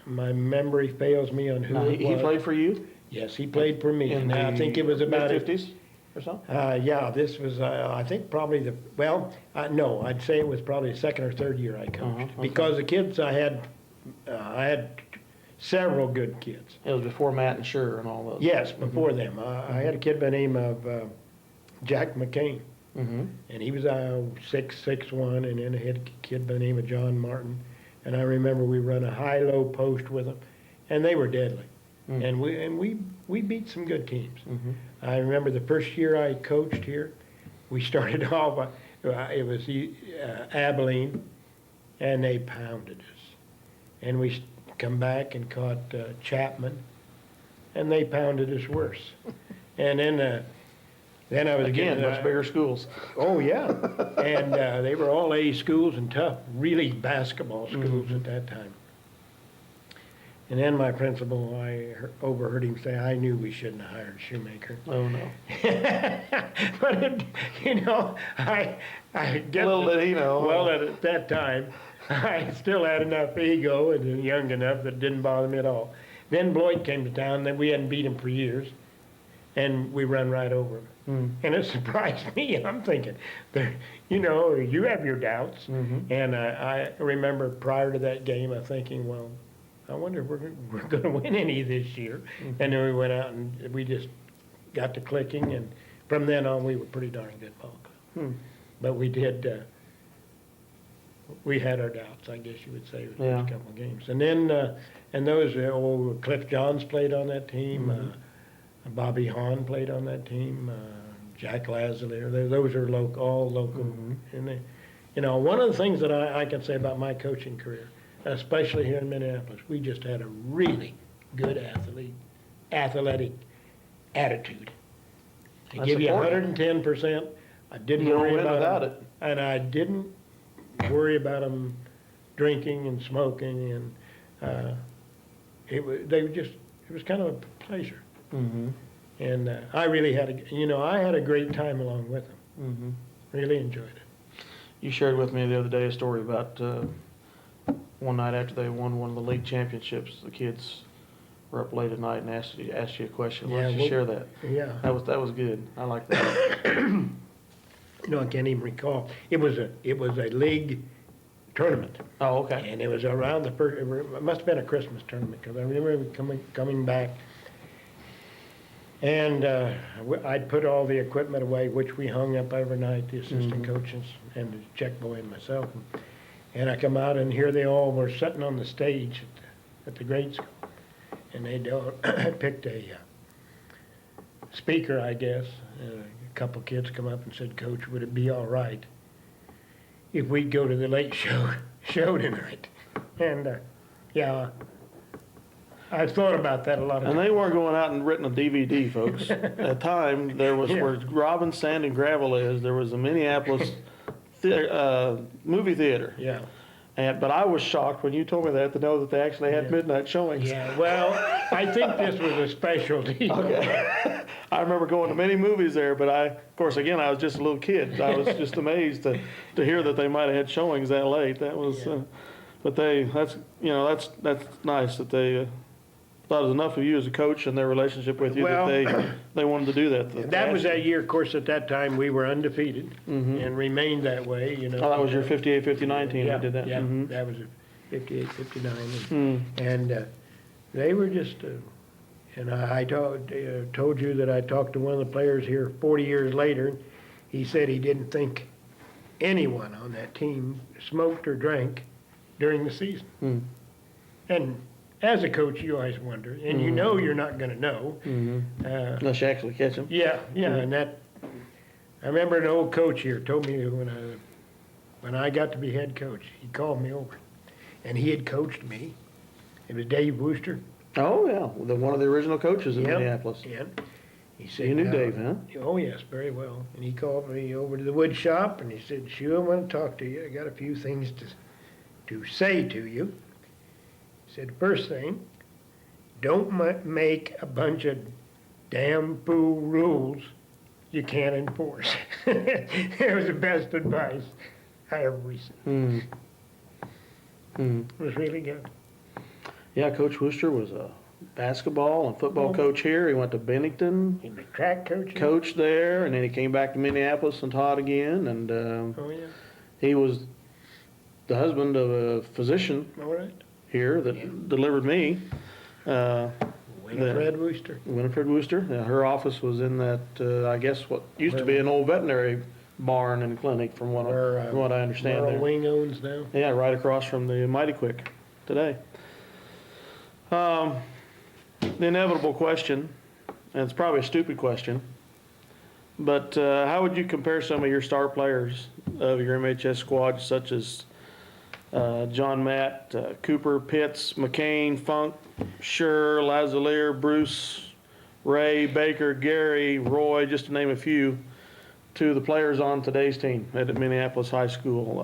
[SPEAKER 2] my memory fails me on who it was.
[SPEAKER 1] He played for you?
[SPEAKER 2] Yes, he played for me.
[SPEAKER 1] In
[SPEAKER 2] I think it was about
[SPEAKER 1] mid-50s or so?
[SPEAKER 2] Yeah, this was, I think probably no, I'd say it was probably the second or third year I coached.
[SPEAKER 1] Okay.
[SPEAKER 2] Because the kids I had several good kids.
[SPEAKER 1] It was before Matt and Sure and all those.
[SPEAKER 2] Yes, before them. I had a kid by the name of Jack McCain,
[SPEAKER 1] Mm-hmm.
[SPEAKER 2] and he was 6'1", and then I had a kid by the name of John Martin. And I remember we run a high-low post with them, and they were deadly. And we beat some good teams.
[SPEAKER 1] Mm-hmm.
[SPEAKER 2] I remember the first year I coached here, we started off, it was Abilene, and they pounded us. And we come back and caught Chapman, and they pounded us worse. And then I was
[SPEAKER 1] Again, much bigger schools.
[SPEAKER 2] Oh, yeah. And they were all A schools and tough, really basketball schools at that time. And then my principal, I overheard him say, I knew we shouldn't have hired Shoemaker.
[SPEAKER 1] Oh, no.
[SPEAKER 2] But, I guess.
[SPEAKER 1] Little did he know.
[SPEAKER 2] Well, at that time, I still had enough ego and young enough that it didn't bother me at all. Then Floyd came to town, then we hadn't beat him for years, and we run right over him. And it surprised me. I'm thinking, you have your doubts. And I remember prior to that game, I'm thinking, well, I wonder if we're going to win any this year. And then we went out and we just got to clicking, and from then on, we were pretty darn good ball club. But we did. We had our doubts, I guess you would say, with
[SPEAKER 1] Yeah.
[SPEAKER 2] those couple of games. And then, and those old Cliff Johns played on that team. Bobby Hahn played on that team. Jack Lazalier. Those are all local. And one of the things that I can say about my coaching career, especially here in Minneapolis, we just had a really good athletic attitude. They
[SPEAKER 1] That's
[SPEAKER 2] give you
[SPEAKER 1] important.
[SPEAKER 2] 110%. I didn't
[SPEAKER 1] You don't
[SPEAKER 2] worry
[SPEAKER 1] win
[SPEAKER 2] about
[SPEAKER 1] without
[SPEAKER 2] them,
[SPEAKER 1] it.
[SPEAKER 2] and I didn't worry about them drinking and smoking, and it was kind of a pleasure.
[SPEAKER 1] Mm-hmm.
[SPEAKER 2] And I really had I had a great time along with them.
[SPEAKER 1] Mm-hmm.
[SPEAKER 2] Really enjoyed it.
[SPEAKER 1] You shared with me the other day a story about one night after they won one of the league championships, the kids were up late at night and asked you a question. Why don't you share that?
[SPEAKER 2] Yeah.
[SPEAKER 1] That was good. I like that.
[SPEAKER 2] I can't even recall. It was a league tournament,
[SPEAKER 1] Oh, okay.
[SPEAKER 2] and it was around the first. It must have been a Christmas tournament because I remember coming back, and I'd put all the equipment away, which we hung up overnight, the assistant coaches and the check boy and myself. And I come out, and here they all were sitting on the stage at the grade school, and they picked a speaker, I guess. A couple kids come up and said, "Coach, would it be all right if we'd go to the late show tonight?" And yeah, I've thought about that a lot of
[SPEAKER 1] And
[SPEAKER 2] times.
[SPEAKER 1] they weren't going out and renting a DVD, folks. At the time, there was,
[SPEAKER 2] Yeah.
[SPEAKER 1] where Robin Sand and Gravel is, there was a Minneapolis movie theater.
[SPEAKER 2] Yeah,
[SPEAKER 1] But I was shocked when you told me that to know that they actually had
[SPEAKER 2] Yeah.
[SPEAKER 1] midnight showings.
[SPEAKER 2] yeah. Well, I think this was a specialty.
[SPEAKER 1] Okay. I remember going to many movies there, but of course, again, I was just a little kid. I was just amazed to hear that they might have had showings that late. That was,
[SPEAKER 2] Yeah.
[SPEAKER 1] but that's nice that they thought it was enough of you as a coach and their relationship with you
[SPEAKER 2] Well,
[SPEAKER 1] that they wanted to do that.
[SPEAKER 2] That was that year, of course. At that time, we were undefeated and remained that way.
[SPEAKER 1] Oh, that was your 58-59 team
[SPEAKER 2] Yeah,
[SPEAKER 1] that did that.
[SPEAKER 2] yeah,
[SPEAKER 1] Mhm.
[SPEAKER 2] that was a 58, 59. And they were just, and I told you that I talked to one of the players here 40 years later. He said he didn't think anyone on that team smoked or drank during the season. And as a coach, you always wonder, and you know you're not going to know.
[SPEAKER 1] Unless you actually catch them.
[SPEAKER 2] Yeah, and that, I remember an old coach here told me when I got to be head coach, he called me over, and he had coached me. It was Dave Wooster.
[SPEAKER 1] Oh, yeah. One of the original coaches in
[SPEAKER 2] Yep.
[SPEAKER 1] Minneapolis.
[SPEAKER 2] Yeah. He said,
[SPEAKER 1] You knew Dave, huh?
[SPEAKER 2] Oh, yes, very well. And he called me over to the wood shop, and he said, "Shoo, I want to talk to you. I got a few things to say to you." He said, "First thing, don't make a bunch of damn fool rules you can't enforce." It was the best advice I ever received. It was really good.
[SPEAKER 1] Yeah, Coach Wooster was a basketball and football coach here. He went to Bennington,
[SPEAKER 2] And the track coach.
[SPEAKER 1] coached there, and then he came back to Minneapolis and taught again. And
[SPEAKER 2] Oh, yeah.
[SPEAKER 1] he was the husband of a physician
[SPEAKER 2] All right.
[SPEAKER 1] here that delivered me.
[SPEAKER 2] Winifred Wooster.
[SPEAKER 1] Winifred Wooster. Yeah, her office was in that, I guess what used to be an old veterinary barn and clinic from what, from what I understand
[SPEAKER 2] Merle
[SPEAKER 1] there.
[SPEAKER 2] Wing owns now.
[SPEAKER 1] Yeah, right across from the Mighty Quick today. The inevitable question, and it's probably a stupid question, but how would you compare some of your star players of your MHS squad, such as John Matt, Cooper, Pitts, McCain, Funk, Scher, Lazalier, Bruce, Ray, Baker, Gary, Roy, just to name a few, to the players on today's team at Minneapolis High School,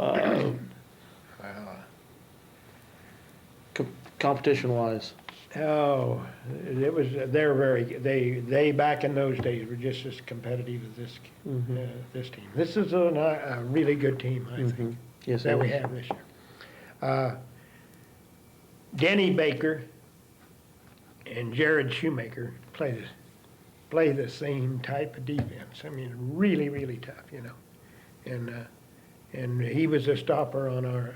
[SPEAKER 1] competition-wise?
[SPEAKER 2] Oh, it was, they back in those days were just as competitive as this team. This is a really good team, I think,
[SPEAKER 1] Yes,
[SPEAKER 2] that
[SPEAKER 1] it
[SPEAKER 2] we
[SPEAKER 1] is.
[SPEAKER 2] have this year. Denny Baker and Gerald Shoemaker play the same type of defense. I mean, really, really tough, you know. And he was a stopper on our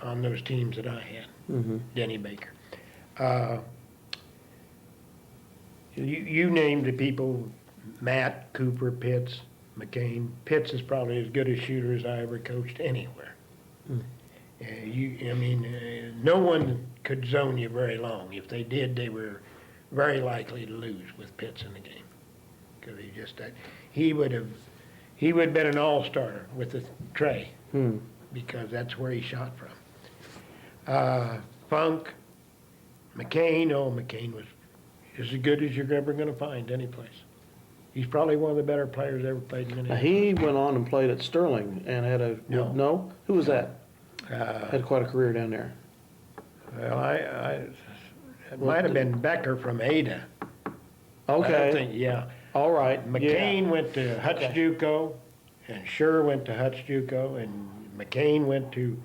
[SPEAKER 2] on those teams that I had, Denny Baker. You named the people: Matt, Cooper, Pitts, McCain. Pitts is probably as good a shooter as I ever coached anywhere. No one could zone you very long. If they did, they were very likely to lose with Pitts in the game, because he would have been an all-starter with the Trey, because that's where he shot from. Funk, McCain. McCain was as good as you're ever going to find any place. He's probably one of the better players ever played in
[SPEAKER 1] Now,
[SPEAKER 2] Minneapolis.
[SPEAKER 1] he went on and played at Sterling and had a
[SPEAKER 2] No.
[SPEAKER 1] Who was that? Had quite a career down there.
[SPEAKER 2] Well, it might have been Becker from Ada. I don't
[SPEAKER 1] Okay,
[SPEAKER 2] think, yeah.
[SPEAKER 1] all right.
[SPEAKER 2] McCain went to Hutch JUCO, and Scher went to Hutch JUCO, and McCain went to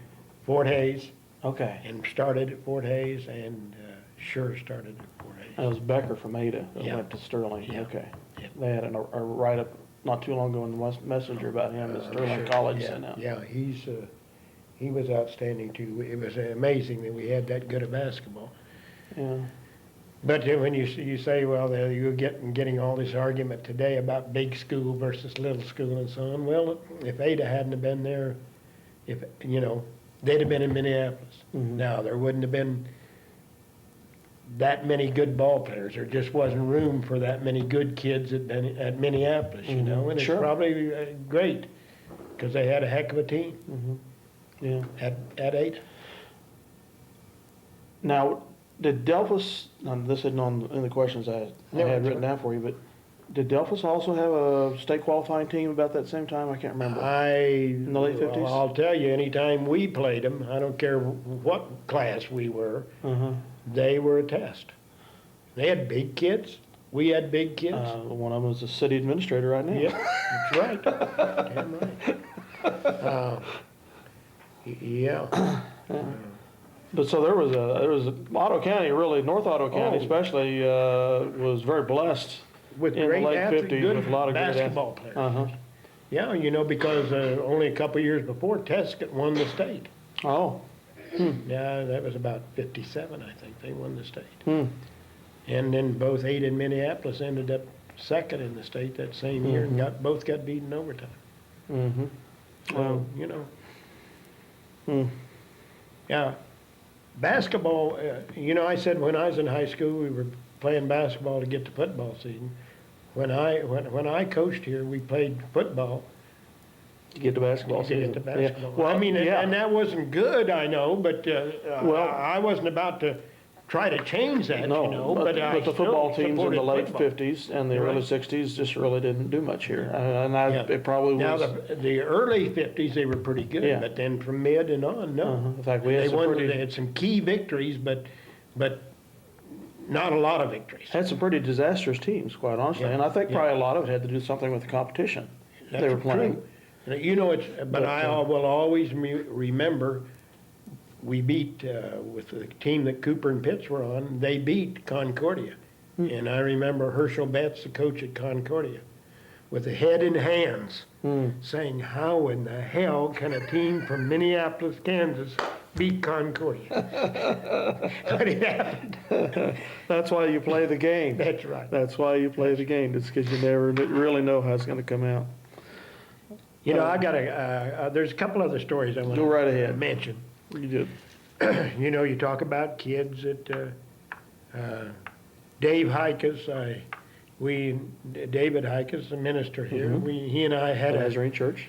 [SPEAKER 2] Fort Hayes
[SPEAKER 1] Okay,
[SPEAKER 2] and started at Fort Hayes, and Scher started at Fort Hayes.
[SPEAKER 1] that was Becker from Ada that
[SPEAKER 2] Yeah.
[SPEAKER 1] went to Sterling.
[SPEAKER 2] Yeah.
[SPEAKER 1] Okay,
[SPEAKER 2] Yeah.
[SPEAKER 1] they had a write-up not too long ago in the Messenger about him at Sterling College.
[SPEAKER 2] Yeah,
[SPEAKER 1] sent out.
[SPEAKER 2] yeah, he was outstanding too. It was amazing that we had that good of basketball.
[SPEAKER 1] Yeah.
[SPEAKER 2] But then when you say, well, you're getting all this argument today about big school versus little school and so on. Well, if Ada hadn't have been there, they'd have been in Minneapolis. Now, there wouldn't have been that many good ball players. There just wasn't room for that many good kids at Minneapolis, and it's
[SPEAKER 1] Sure.
[SPEAKER 2] probably great, because they had a heck of a team
[SPEAKER 1] Yeah.
[SPEAKER 2] at Ada.
[SPEAKER 1] Now, did Delphus? This isn't in the questions I
[SPEAKER 2] No,
[SPEAKER 1] had
[SPEAKER 2] it's
[SPEAKER 1] written down for you, but did Delphus also have a state qualifying team about that same time? I can't remember.
[SPEAKER 2] In
[SPEAKER 1] the late 50s?
[SPEAKER 2] I'll tell you, anytime we played them, I don't care what class we were, they were a test. They had big kids. We had big kids.
[SPEAKER 1] One of them is the city administrator right now.
[SPEAKER 2] Yeah, that's right. Damn right. Yeah.
[SPEAKER 1] But so there was Otto County, really North Otto County
[SPEAKER 2] Oh.
[SPEAKER 1] especially, was very blessed
[SPEAKER 2] With
[SPEAKER 1] in the
[SPEAKER 2] great
[SPEAKER 1] late
[SPEAKER 2] athletes,
[SPEAKER 1] 50s
[SPEAKER 2] good
[SPEAKER 1] with a lot of good
[SPEAKER 2] basketball players.
[SPEAKER 1] Uh-huh.
[SPEAKER 2] Yeah, because only a couple years before, Tescott won the state.
[SPEAKER 1] Oh.
[SPEAKER 2] Yeah, that was about 57, I think, they won the state.
[SPEAKER 1] Hmm.
[SPEAKER 2] And then both Ada and Minneapolis ended up second in the state that same year, and both got beaten overtime.
[SPEAKER 1] Mm-hmm.
[SPEAKER 2] So, Yeah, basketball, I said when I was in high school, we were playing basketball to get to football season. When I coached here, we played football
[SPEAKER 1] To get to basketball
[SPEAKER 2] to
[SPEAKER 1] season.
[SPEAKER 2] get to basketball.
[SPEAKER 1] Yeah. Well,
[SPEAKER 2] and that wasn't good, I know, but I wasn't about to try to change that,
[SPEAKER 1] No,
[SPEAKER 2] but I
[SPEAKER 1] but the football
[SPEAKER 2] still
[SPEAKER 1] teams in the
[SPEAKER 2] supported
[SPEAKER 1] late
[SPEAKER 2] football.
[SPEAKER 1] 50s and the early
[SPEAKER 2] Right.
[SPEAKER 1] 60s just really didn't do much here.
[SPEAKER 2] Yeah.
[SPEAKER 1] It probably
[SPEAKER 2] Now,
[SPEAKER 1] was.
[SPEAKER 2] the early 50s, they were pretty good,
[SPEAKER 1] Yeah.
[SPEAKER 2] but then from mid and on, no.
[SPEAKER 1] In fact, we had
[SPEAKER 2] They
[SPEAKER 1] some
[SPEAKER 2] won,
[SPEAKER 1] pretty,
[SPEAKER 2] they had some key victories, but not a lot of victories.
[SPEAKER 1] had some pretty disastrous teams, quite honestly.
[SPEAKER 2] Yeah.
[SPEAKER 1] And I think
[SPEAKER 2] Yeah.
[SPEAKER 1] probably a lot of it had to do something with the competition they were playing.
[SPEAKER 2] True. But
[SPEAKER 1] But,
[SPEAKER 2] I will always remember, we beat, with the team that Cooper and Pitts were on, they beat Concordia. And I remember Herschel Betts, the coach at Concordia, with the head in hands, saying, how in the hell can a team from Minneapolis, Kansas beat concourse. But it happened.
[SPEAKER 1] That's why you play the game.
[SPEAKER 2] That's right.
[SPEAKER 1] That's why you play the game. It's because you never really know how it's going to come out.
[SPEAKER 2] You know, I got there's a couple other stories I want
[SPEAKER 1] Go right ahead.
[SPEAKER 2] to mention.
[SPEAKER 1] You did.
[SPEAKER 2] You know, you talk about kids that, Dave Hikas, David Hikas, the minister here, he and I had
[SPEAKER 1] Nazarene Church.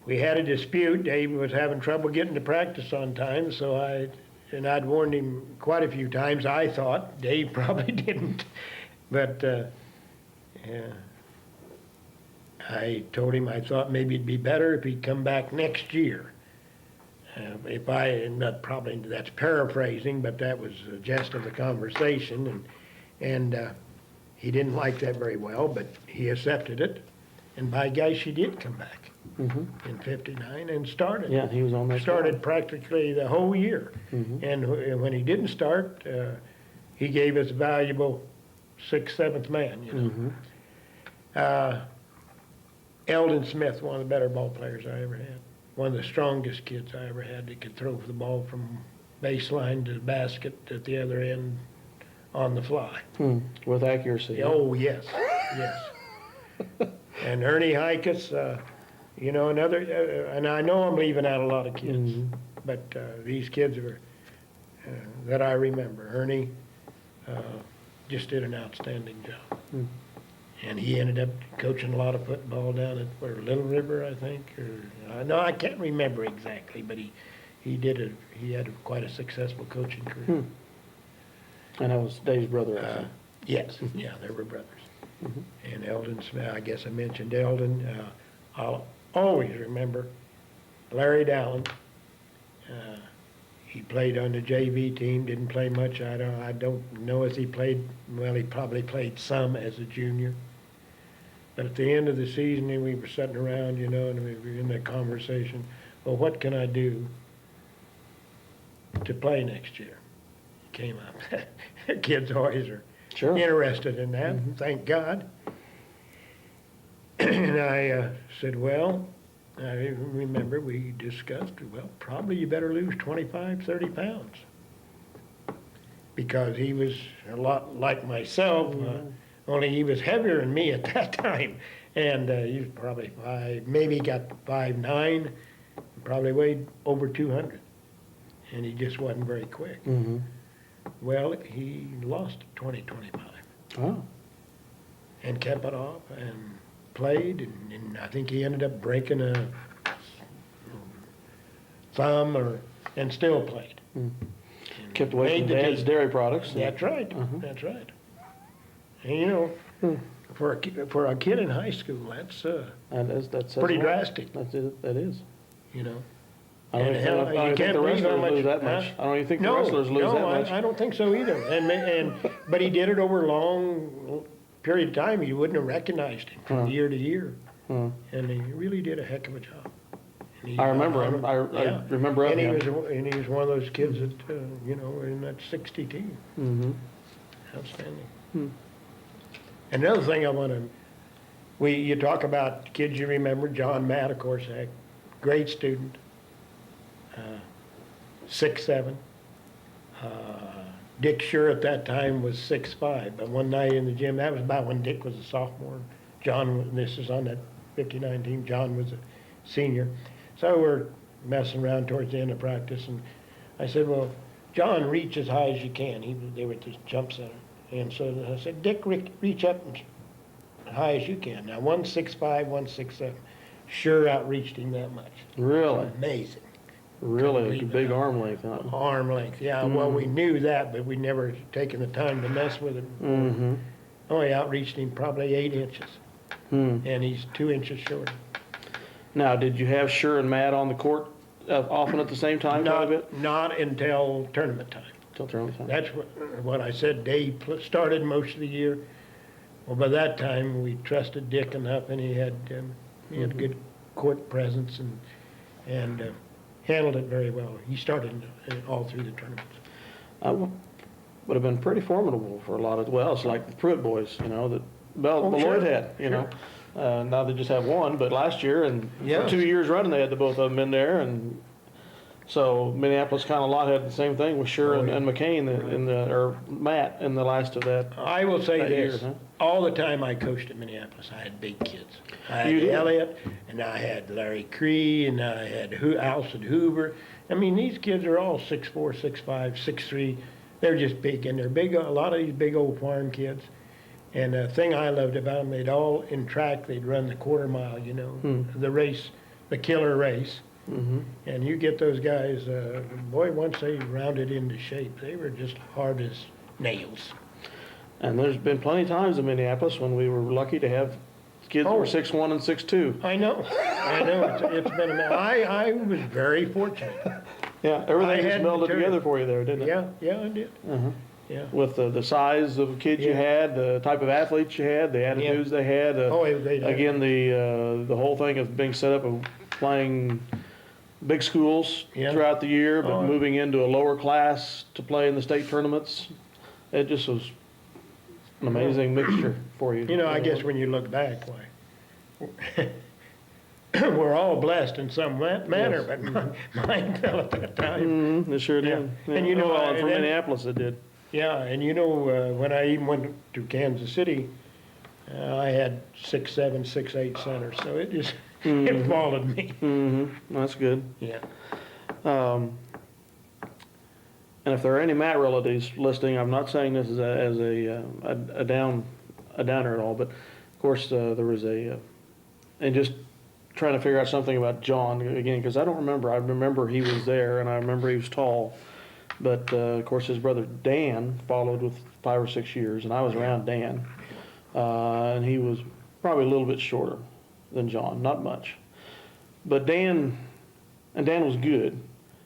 [SPEAKER 2] we had a dispute. Dave was having trouble getting to practice on time, so I'd warned him quite a few times, I thought. Dave probably didn't. But I told him I thought maybe it'd be better if he'd come back next year. That's paraphrasing, but that was the gist of the conversation, and he didn't like that very well, but he accepted it, and by gosh, he did come back in '59 and started.
[SPEAKER 1] Yeah, he was on that.
[SPEAKER 2] Started practically the whole year, and when he didn't start, he gave us a valuable 6th, 7th man. You know, Eldon Smith, one of the better ball players I ever had. One of the strongest kids I ever had that could throw the ball from baseline to the basket at the other end on the fly.
[SPEAKER 1] With accuracy.
[SPEAKER 2] Oh, yes, yes. And Ernie Hikas, you know, another, and I know I'm leaving out a lot of kids, but these kids were, that I remember. Ernie just did an outstanding job. And he ended up coaching a lot of football down at Little River, I think, or no, I can't remember exactly, but he had quite a successful coaching career.
[SPEAKER 1] And that was Dave's brother, I think.
[SPEAKER 2] Yes, yeah, they were brothers. And Eldon Smith, I guess I mentioned Eldon. I'll always remember Larry Dallin. He played on the JV team, didn't play much. I don't know if he played, well, he probably played some as a junior. But at the end of the season, we were sitting around, you know, and we were in that conversation, well, what can I do to play next year? It came up. Kids always are interested in that, thank God. And I said, well, I remember we discussed, well, probably you better lose 25, 30 pounds. Because he was a lot like myself, only he was heavier than me at that time. And he was probably maybe got 5'9", probably weighed over 200. And he just wasn't very quick. Well, he lost 20, 25.
[SPEAKER 1] Oh.
[SPEAKER 2] And kept it off and played, and I think he ended up breaking a thumb and still played.
[SPEAKER 1] Kept away from Dad's dairy products.
[SPEAKER 2] That's right, that's right. And you know, for a kid in high school, that's pretty drastic.
[SPEAKER 1] That is.
[SPEAKER 2] You know.
[SPEAKER 1] I don't even think the wrestlers lose that much. I don't even think the wrestlers lose that much.
[SPEAKER 2] No, I don't think so either. But he did it over a long period of time. You wouldn't have recognized him from year to year. And he really did a heck of a job.
[SPEAKER 1] I remember him. I remember him.
[SPEAKER 2] And he was one of those kids that, you know, in that 60 team. Outstanding. Another thing I want to, you talk about kids you remember, John Matt, of course, a great student. 6'7". Dick Sure at that time was 6'5", but one night in the gym, that was about when Dick was a sophomore. John, this is on that 59 team, John was a senior. So we're messing around towards the end of practice, and I said, well, John, reach as high as you can. They were at the jump center. And so I said, Dick, reach up as high as you can. Now, 165, 167. Sure outreached him that much.
[SPEAKER 1] Really?
[SPEAKER 2] Amazing.
[SPEAKER 1] Really, a big arm length, huh?
[SPEAKER 2] Arm length, yeah. Well, we knew that, but we never taken the time to mess with him. Oh, he outreached him probably 8 inches. And he's 2 inches short.
[SPEAKER 1] Now, did you have Sure and Matt on the court often at the same time?
[SPEAKER 2] Not until tournament time.
[SPEAKER 1] Until tournament time.
[SPEAKER 2] That's what I said. Dave started most of the year. Well, by that time, we trusted Dick enough, and he had good court presence and handled it very well. He started all through the tournaments.
[SPEAKER 1] Would have been pretty formidable for a lot of, well, it's like the Pruitt boys, you know, that Beloit had, you know. Now they just have one, but last year and for 2 years running, they had the both of them in there, and So Minneapolis kind of lot had the same thing with Sure and McCain or Matt in the last of that.
[SPEAKER 2] I will say
[SPEAKER 1] that
[SPEAKER 2] this,
[SPEAKER 1] year, huh?
[SPEAKER 2] all the time I coached at Minneapolis, I had big kids. I
[SPEAKER 1] You
[SPEAKER 2] had
[SPEAKER 1] did?
[SPEAKER 2] Elliott, and I had Larry Cree, and I had Alson Hoover. I mean, these kids are all 6'4", 6'5", 6'3". They're just big, and they're big. A lot of these big old farm kids. And the thing I loved about them, they'd all in track. They'd run the quarter mile, the race, the killer race.
[SPEAKER 1] Mm-hmm.
[SPEAKER 2] And you get those guys, boy, once they rounded into shape, they were just hard as nails.
[SPEAKER 1] And there's been plenty of times in Minneapolis when we were lucky to have kids that were 6'1" and 6'2".
[SPEAKER 2] I know. It's been I was very fortunate.
[SPEAKER 1] Yeah, everything just
[SPEAKER 2] had
[SPEAKER 1] melded
[SPEAKER 2] material.
[SPEAKER 1] together for you there, didn't it?
[SPEAKER 2] Yeah, I did.
[SPEAKER 1] Uh-huh.
[SPEAKER 2] Yeah.
[SPEAKER 1] With the size of kids you
[SPEAKER 2] Yeah.
[SPEAKER 1] had, the type of athletes you had, the attitudes they had.
[SPEAKER 2] They did.
[SPEAKER 1] Again, the whole thing of being set up of playing big schools
[SPEAKER 2] Yeah.
[SPEAKER 1] throughout the year, but
[SPEAKER 2] Oh.
[SPEAKER 1] moving into a lower class to play in the state tournaments. It just was an amazing mixture for you.
[SPEAKER 2] I guess when you look back, why, we're all blessed in some manner,
[SPEAKER 1] Yes.
[SPEAKER 2] but mine fell at that time.
[SPEAKER 1] It sure did.
[SPEAKER 2] Yeah. And
[SPEAKER 1] well, for
[SPEAKER 2] then-
[SPEAKER 1] Minneapolis it did.
[SPEAKER 2] Yeah, and when I even went to Kansas City, I had 6'7", 6'8" centers, so it just, it followed me.
[SPEAKER 1] Mm-hmm. That's good.
[SPEAKER 2] Yeah.
[SPEAKER 1] And if there are any Matt relatives listening, I'm not saying this as a downer at all, but of course there was and just trying to figure out something about John again, because I don't remember. I remember he was there, and I remember he was tall, but of course his brother Dan followed with 5 or 6 years, and I was around Dan, and he was probably a little bit shorter than John, not much, but Dan was good,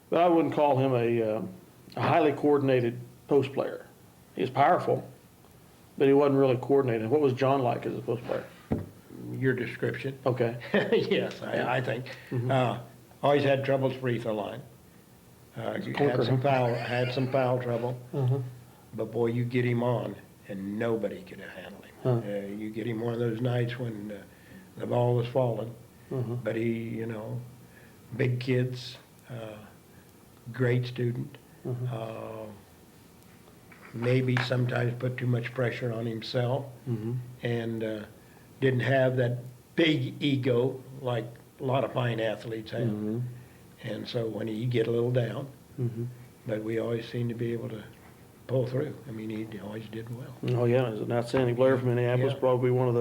[SPEAKER 1] but I wouldn't call him a highly coordinated post player. He was powerful, but he wasn't really coordinated. What was John like as a post player?
[SPEAKER 2] Your description.
[SPEAKER 1] Okay.
[SPEAKER 2] Yes, I think. Always had troubles free throw line. Had some foul trouble. But boy, you get him on, and nobody could have handled him. You get him one of those nights when the ball was falling. But he, big kids, great student. Maybe sometimes put too much pressure on himself, and didn't have that big ego like a lot of fine athletes have. And so when he'd get a little down, but we always seemed to be able to pull through. I mean, he always did well.
[SPEAKER 1] Oh yeah, he's an outstanding player from Minneapolis.
[SPEAKER 2] Yeah.
[SPEAKER 1] Probably one of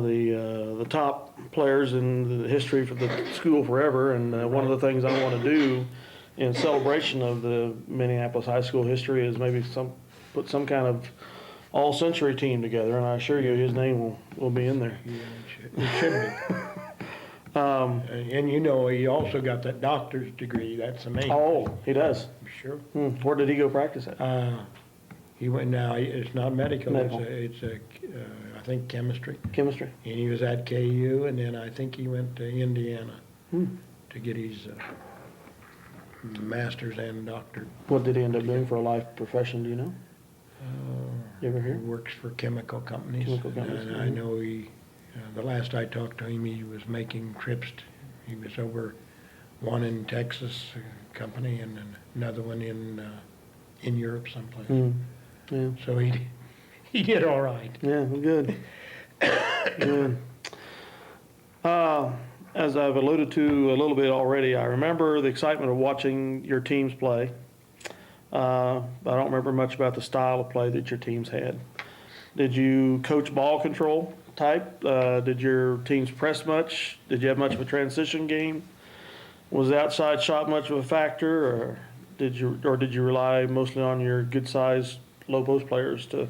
[SPEAKER 1] the top players in the history for the school forever. And one of the things I want to do in celebration of the Minneapolis high school history is maybe put some kind of all-century team together, and I assure you his name will be in there.
[SPEAKER 2] Yeah, it should be. And he also got that doctor's degree. That's amazing.
[SPEAKER 1] Oh, he does.
[SPEAKER 2] Sure.
[SPEAKER 1] Where did he go practice at?
[SPEAKER 2] He went now. It's not medical.
[SPEAKER 1] Medical.
[SPEAKER 2] It's I think chemistry.
[SPEAKER 1] Chemistry.
[SPEAKER 2] And he was at KU, and then I think he went to Indiana to get his master's and doctorate.
[SPEAKER 1] What did he end up doing for a life profession? Do you know? You ever
[SPEAKER 2] He
[SPEAKER 1] hear?
[SPEAKER 2] works for chemical companies.
[SPEAKER 1] Chemical companies,
[SPEAKER 2] And I know the last I talked to him, he was making trips. He was over one in Texas, a company, and then another one in Europe someplace.
[SPEAKER 1] Yeah.
[SPEAKER 2] So he did all right.
[SPEAKER 1] Yeah, well, good. Good. As I've alluded to a little bit already, I remember the excitement of watching your teams play. I don't remember much about the style of play that your teams had. Did you coach ball control type? Did your teams press much? Did you have much of a transition game? Was the outside shot much of a factor, or did you rely mostly on your good-sized low post players to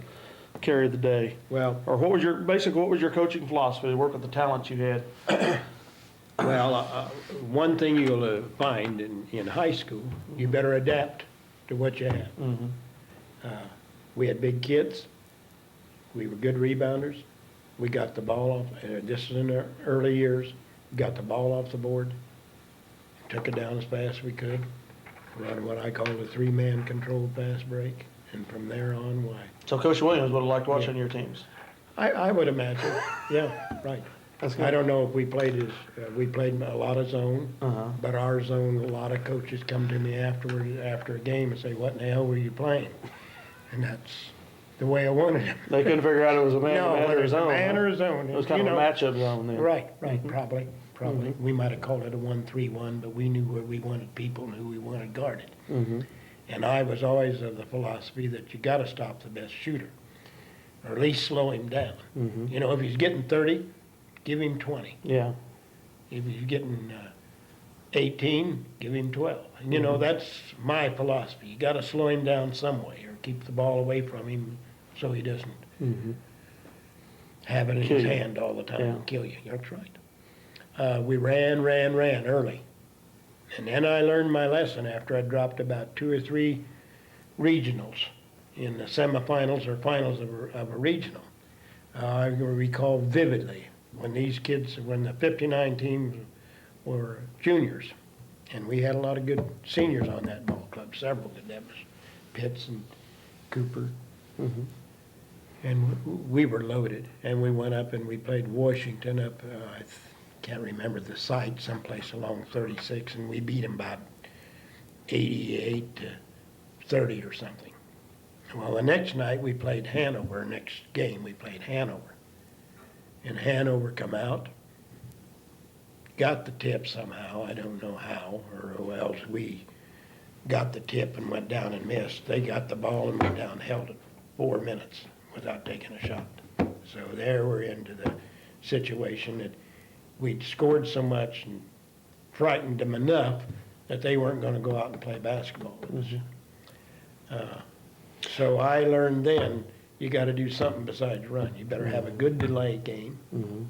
[SPEAKER 1] carry the day?
[SPEAKER 2] Well,
[SPEAKER 1] Or what was your coaching philosophy to work with the talent you had?
[SPEAKER 2] one thing you'll find in high school, you better adapt to what you have. We had big kids. We were good rebounders. We got the ball off, this is in the early years, got the ball off the board, took it down as fast as we could, run what I call the 3-man controlled fast break, and from there on, why?
[SPEAKER 1] So Coach Williams would have liked watching your teams.
[SPEAKER 2] I would imagine, yeah, right.
[SPEAKER 1] That's
[SPEAKER 2] I
[SPEAKER 1] good.
[SPEAKER 2] don't know if we played we played a lot of zone,
[SPEAKER 1] Uh-huh.
[SPEAKER 2] but our zone, a lot of coaches come to me afterward, after a game and say, what in the hell were you playing? And that's the way I wanted it.
[SPEAKER 1] They couldn't figure out it was a
[SPEAKER 2] No,
[SPEAKER 1] man
[SPEAKER 2] whether
[SPEAKER 1] or
[SPEAKER 2] it's a
[SPEAKER 1] zone.
[SPEAKER 2] man
[SPEAKER 1] huh?
[SPEAKER 2] or a zone.
[SPEAKER 1] It was kind
[SPEAKER 2] you
[SPEAKER 1] of a
[SPEAKER 2] know.
[SPEAKER 1] matchup zone then.
[SPEAKER 2] Right,
[SPEAKER 1] Mm-hmm.
[SPEAKER 2] probably. We might have called it a 1-3-1, but we knew where we wanted people and who we wanted guarded.
[SPEAKER 1] Mm-hmm.
[SPEAKER 2] And I was always of the philosophy that you gotta stop the best shooter, or at least slow him down.
[SPEAKER 1] Mm-hmm.
[SPEAKER 2] You know, if he's getting 30, give him 20.
[SPEAKER 1] Yeah.
[SPEAKER 2] If he's getting 18, give him 12. And, you know, that's my philosophy. You gotta slow him down some way, or keep the ball away from him so he doesn't
[SPEAKER 1] Mm-hmm.
[SPEAKER 2] have it in
[SPEAKER 1] Kill
[SPEAKER 2] his
[SPEAKER 1] you.
[SPEAKER 2] hand all the time
[SPEAKER 1] Yeah.
[SPEAKER 2] and kill you. That's right. We ran early. And then I learned my lesson after I dropped about 2 or 3 regionals in the semifinals or finals of a regional. I recall vividly when when the 59 teams were juniors, and we had a lot of good seniors on that ball club, several good. That was Pitts and Cooper.
[SPEAKER 1] Mm-hmm.
[SPEAKER 2] And we were loaded, and we went up and we played Washington up, I can't remember the site, someplace along 36, and we beat them about 88 to 30 or something. Well, the next night we played Hanover, next game we played Hanover. And Hanover come out, got the tip somehow, I don't know how, or else we got the tip and went down and missed. They got the ball and went down and held it 4 minutes without taking a shot. So there we're into the situation that we'd scored so much and frightened them enough that they weren't going to go out and play basketball with us. So I learned then, you got to do something besides run. You better have a good delay game.
[SPEAKER 1] Mm-hmm.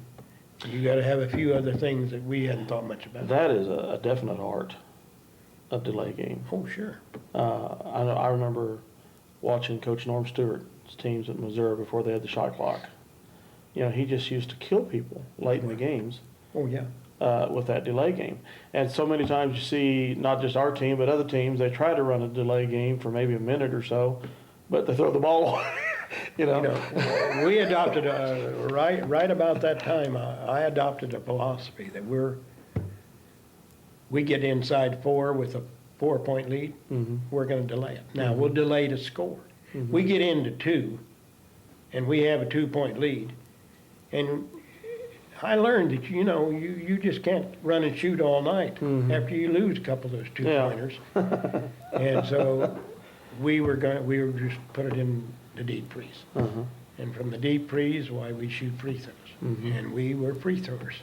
[SPEAKER 2] You got to have a few other things that we hadn't thought much about.
[SPEAKER 1] That is a definite art of delay game.
[SPEAKER 2] Oh, sure.
[SPEAKER 1] I remember watching Coach Norm Stewart's teams at Missouri before they had the shot clock. You know, he just used to kill people late in the games
[SPEAKER 2] Oh, yeah.
[SPEAKER 1] with that delay game. And so many times you see, not just our team, but other teams, they try to run a delay game for maybe a minute or so, but they throw the ball away. You know,
[SPEAKER 2] We adopted, right about that time, I adopted a philosophy that we get inside 4 with a 4-point lead,
[SPEAKER 1] Mm-hmm.
[SPEAKER 2] we're going to delay it. Now, we'll delay to score.
[SPEAKER 1] Mm-hmm.
[SPEAKER 2] We get into 2, and we have a 2-point lead, and I learned that, you know, you just can't run and shoot all night
[SPEAKER 1] Mhm.
[SPEAKER 2] after you lose a couple of those
[SPEAKER 1] Yeah.
[SPEAKER 2] 2-pointers. And so we were just put it in the deep freeze.
[SPEAKER 1] Uh-huh.
[SPEAKER 2] And from the deep freeze, why, we shoot free throws.
[SPEAKER 1] Mhm.
[SPEAKER 2] And we were free throwers.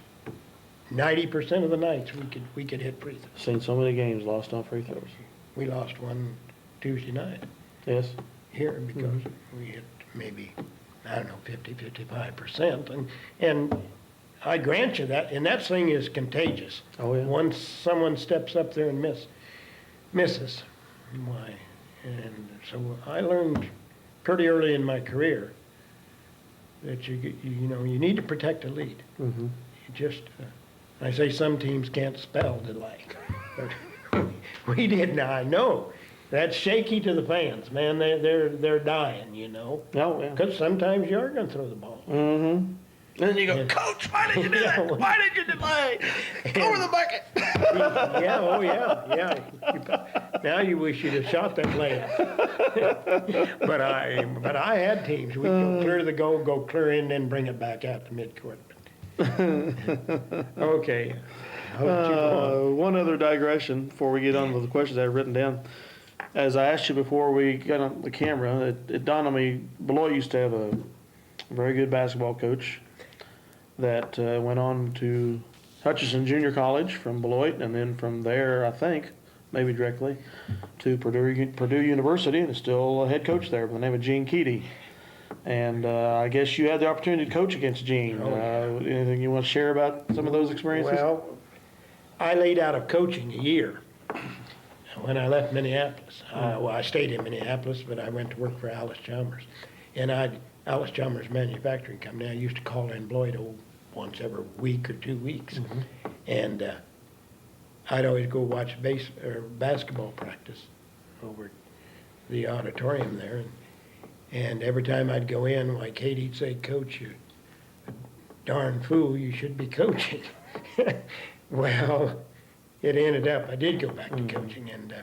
[SPEAKER 2] 90% of the nights we could hit free throws.
[SPEAKER 1] Seen so many games lost on free throws.
[SPEAKER 2] We lost one Tuesday night
[SPEAKER 1] Yes.
[SPEAKER 2] here because we hit maybe, I don't know, 55%. And I grant you that, and that thing is contagious.
[SPEAKER 1] Oh, yeah.
[SPEAKER 2] Once someone steps up there and misses, why? And so I learned pretty early in my career that you know, you need to protect a lead.
[SPEAKER 1] Mm-hmm.
[SPEAKER 2] You just, I say some teams can't spell delay, but we did. Now I know that's shaky to the fans, man. They're dying, you know,
[SPEAKER 1] Oh, yeah.
[SPEAKER 2] because sometimes you are going to throw the ball.
[SPEAKER 1] Mm-hmm. And then you go,
[SPEAKER 2] Yeah.
[SPEAKER 1] Coach, why did you do
[SPEAKER 2] Yeah.
[SPEAKER 1] that? Why did you delay? Over the bucket.
[SPEAKER 2] Yeah, oh yeah. Now you wish you'd have shot that layup. but I had teams. We'd go clear the goal, go clear in, then bring it back out to midcourt. Okay. I'll let you go on.
[SPEAKER 1] One other digression before we get on with the questions I have written down. As I asked you before we got on the camera, it dawned on me, Beloit used to have a very good basketball coach that went on to Hutchinson Junior College from Beloit, and then from there, I think, maybe directly, to Purdue University, and is still a head coach there by the name of Gene Keaty. And I guess you had the opportunity to coach against Gene.
[SPEAKER 2] Oh, yeah.
[SPEAKER 1] Anything you want to share about some of those experiences?
[SPEAKER 2] Well, I laid out of coaching a year when I left Minneapolis. I stayed in Minneapolis, but I went to work for Alice Chalmers. And Alice Chalmers Manufacturing Company, I used to call in Beloit once every week or 2 weeks.
[SPEAKER 1] Mm-hmm.
[SPEAKER 2] And I'd always go watch basketball practice over at the auditorium there. And every time I'd go in, like Katie'd say, Coach, darn fool, you should be coaching. Well, it ended up, I did go back to coaching, and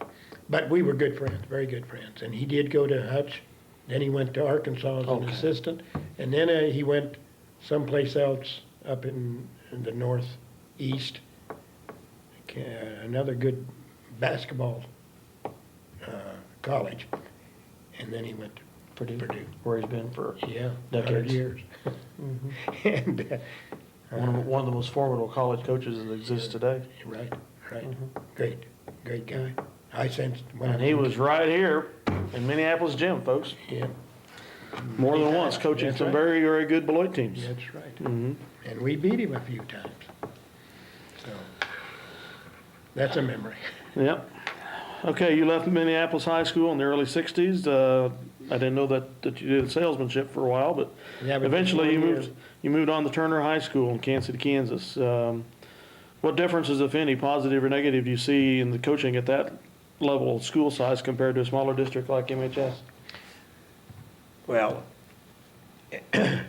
[SPEAKER 2] but we were good friends, very good friends. And he did go to Hutch, then he went to Arkansas as an
[SPEAKER 1] Okay.
[SPEAKER 2] assistant, and then he went someplace else up in the northeast. Another good basketball college, and then he went to Purdue.
[SPEAKER 1] Where he's been for
[SPEAKER 2] Yeah, 100
[SPEAKER 1] decades.
[SPEAKER 2] years. And
[SPEAKER 1] One of the most formidable college coaches that exists today.
[SPEAKER 2] right, right, great guy. I sensed when
[SPEAKER 1] And he was right here in Minneapolis gym, folks.
[SPEAKER 2] Yeah,
[SPEAKER 1] More than once, coaching
[SPEAKER 2] That's
[SPEAKER 1] some
[SPEAKER 2] right.
[SPEAKER 1] very, very good Beloit teams.
[SPEAKER 2] that's right.
[SPEAKER 1] Mhm.
[SPEAKER 2] And we beat him a few times. So that's a memory.
[SPEAKER 1] Yep. Okay, you left Minneapolis High School in the early 60s. I didn't know that you did salesmanship for a while, but
[SPEAKER 2] Yeah, but
[SPEAKER 1] eventually
[SPEAKER 2] just 1 year.
[SPEAKER 1] you moved on to Turner High School in Kansas City, Kansas. What differences, if any, positive or negative, do you see in the coaching at that level of school size compared to a smaller district like MHS?
[SPEAKER 2] Well, yeah,